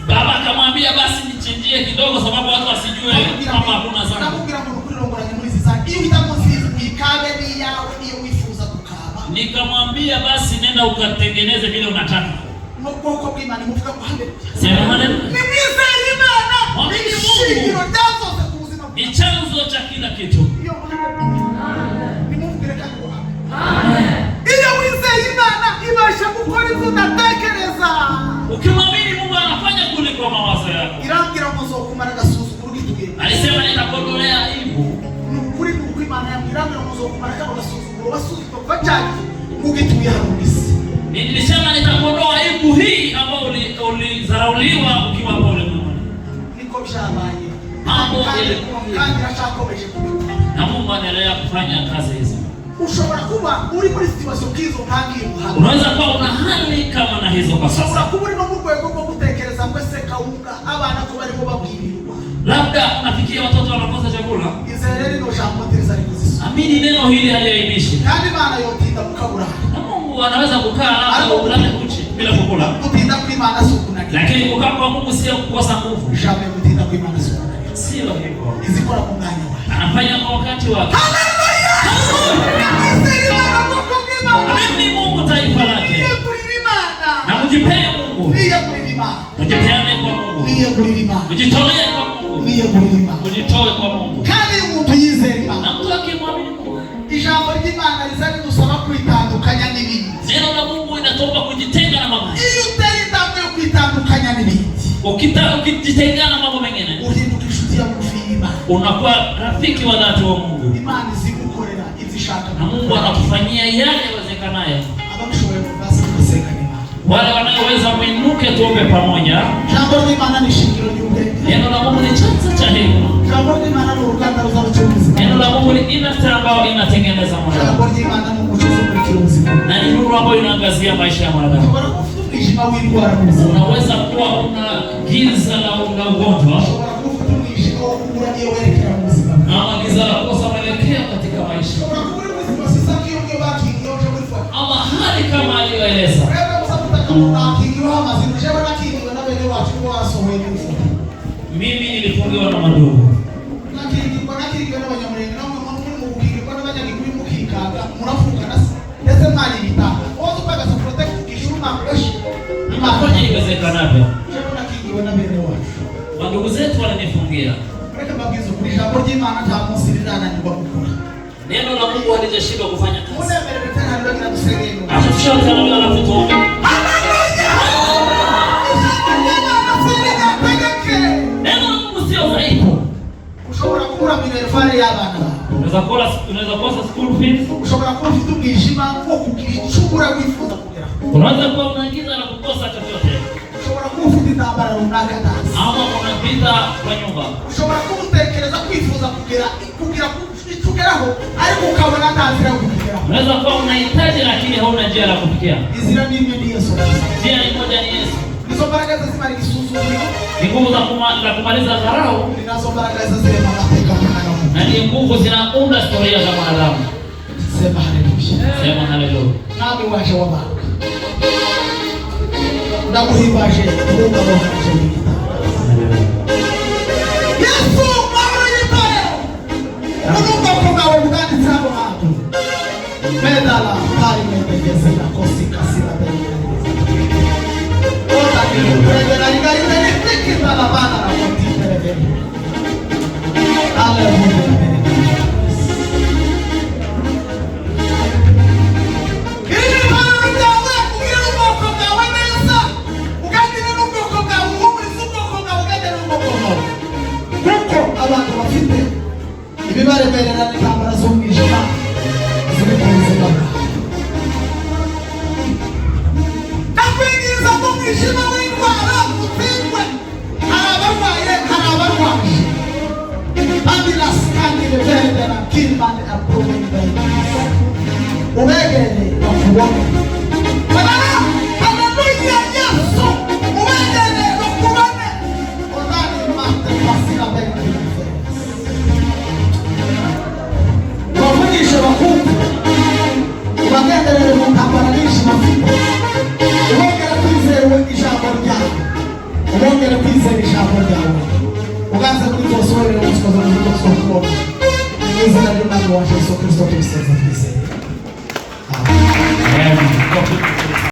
B: Baba akamwambia basi nichinjie kidogo sababu watu wasijue kama hakuna zangu.
A: Nakubwira ngo ukurongoranye muri ziza. Iyo utamusiza ikabe ni yawe iyo wifuza kukaba.
B: Nikamwambia basi nenda ukatengeneze vile unataka.
A: Mubwoko bw'Imana muvuga ko hande.
B: Sema haleluya.
A: Ni mwizeye Imana.
B: Mwamini Mungu.
A: Shingiro dazo za kuzima.
B: Ni chanzo cha kila kitu.
A: Iyo ni Mungu kireka kwa. Amen. Iyo mwizeye Imana ibasha gukora ibyo udatekereza.
B: Ukimwamini Mungu anafanya kuliko mawazo yako.
A: Irangira muzo kumara gasuzuguro gituye.
B: Alisema nitakondolea aibu.
A: Nukuri nuko Imana yamurangira muzo kumara gasuzuguro basuzuguro bajaji mugituye harumisi.
B: Nilisema nitakondoa aibu hii ambayo ulizarauliwa ukiwa pole Mungu.
A: Niko byabaye.
B: Mambo ile
A: kandi rashakomeje kubikora.
B: Na Mungu anaendelea kufanya kazi hizo.
A: Ushobora kuba uri muri situation kizo kandi muhanga.
B: Unaweza kuwa una hali kama na hizo kwa
A: Ushobora
B: sasa.
A: kuba uri no mu rwego rwo gutekereza ngo se kaunga abana ko bari ko babwirirwa.
B: Labda unafikia watoto wanakosa chakula.
A: Izerere no jambo tirisa rikuzisu.
B: Amini neno hili haliaibishi.
A: Kandi Imana yotinda mukabura.
B: Na Mungu anaweza kukaa labda ulale uchi bila kukula.
A: Kutinda kwa Imana sukuna.
B: Lakini kukaa kwa Mungu sio kukosa nguvu.
A: Jambo kutinda kwa Imana sukuna.
B: Sio hivyo.
A: Izikora kunganya wa.
B: Anafanya kwa wakati wake. Amini Mungu taifa lake. Na mjipee Mungu. Mjipeane kwa Mungu. Mjitolee kwa Mungu. Mjitoe kwa Mungu. Na mtu akimwamini Mungu.
A: Ijambo ry'Imana rizani dusaba kwitandukanya n'ibindi.
B: Neno la Mungu inatoka kujitenga na mambo.
A: Iyo utayitambwe kwitandukanya n'ibindi.
B: Ukijitenga na mambo mengine.
A: Uhinduka inshuti ya bugufi y'Imana.
B: Unakuwa rafiki wa dhati wa Mungu.
A: Imana izigukorera izishaka.
B: Na Mungu anakufanyia yale yawezekanayo.
A: Ababishoboye basi kuseka n'Imana.
B: Wale wanaoweza muinuke tuombe pamoja.
A: Jambo ry'Imana ni shingiro ry'ubwenge.
B: Neno la Mungu ni chanzo cha hekima.
A: Jambo ry'Imana ni uruganda ruzarucuruza.
B: Neno la Mungu ni ina ambayo inatengeneza mwanadamu.
A: Jambo ry'Imana ni umucuzi muri ubuzima.
B: Na ni nuru ambayo inaangazia maisha ya mwanadamu.
A: Ushobora kufuta umwijima w'indwara mu buzima.
B: Unaweza kuwa una giza la ugonjwa.
A: Ushobora kufuta umwijima wo kubura iyo werekera mu buzima.
B: Ama giza la kukosa mwelekeo katika maisha.
A: Ushobora kubura ubuzima sasa kiyo bakingiyo cyo muri fa.
B: Ama hali kama aliyoeleza.
A: Wewe usaputaka kukingiwa amazina jewe nakingiwa na bene wacu wasohoye kufu.
B: Mimi nilifungiwa na madugu.
A: Nakingiwa na banyamurenge na muri mu bukingirwa n'abanyagikuri mukikaga murafuka nasi. Ndetse mali bitanga. Wozo pagaza protect kishuma mreshi.
B: Nimafanya iwezekanavyo.
A: Jewe nakingiwa na bene wacu.
B: Wandugu zetu walinifungia.
A: Reka bagizo kuri jambo ry'Imana nta munsi rirana gukora.
B: Neno la Mungu halijashindwa kufanya kazi.
A: Unemerere tena ndio kinatusengenya.
B: Atushoka na wala tuombe. Neno la Mungu sio dhaifu.
A: Ushobora kubura minervare y'abana bawe.
B: Unaweza kosa school fees.
A: Ushobora kuba ufite umwijima wo kugicukura wifuza kugera.
B: Unaweza kuwa unaingiza na kukosa chochote.
A: Ushobora kuba ufite intambara runaka ndani.
B: Ama unapita kwa nyumba.
A: Ushobora kuba utekereza kwifuza kugira kugeraho ariko ukabona nta nzira yo kugeraho.
B: Unaweza kuwa unahitaji lakini hauna njia ya kufikia.
A: Inzira ni imwe ni Yesu.
B: Njia ni moja ni Yesu.
A: Nizo mbaraga zimari gisuzumiro.
B: Ni nguvu za kumaliza dharau.
A: Nizo mbaraga zile mateka mwanadamu.
B: Na ni nguvu zinaunda historia za mwanadamu.
A: Sema haleluya.
B: Sema haleluya.
A: Nabi washa wa Baba. Ndakuhimbaje Mungu wako. Yesu mwana yipayo. Mungu akonga ubugani sabo hapo. Medala pali mbegeze na kosi kasira mbele. Oda ni mbele na ngari mbele tiki na bana na koti mbele. Haleluya. Abantu bafite ubagenderere mu ntambara nyinshi bafite, ubongere kwizera ijambo ryawe, ubongere kwizera ijambo ryawe, uganze kuri byose wowe umusikoza mu gihe cyose kubona mu izina ry'Umwami wacu Yesu Kristo tubisabye twizeye. Amen.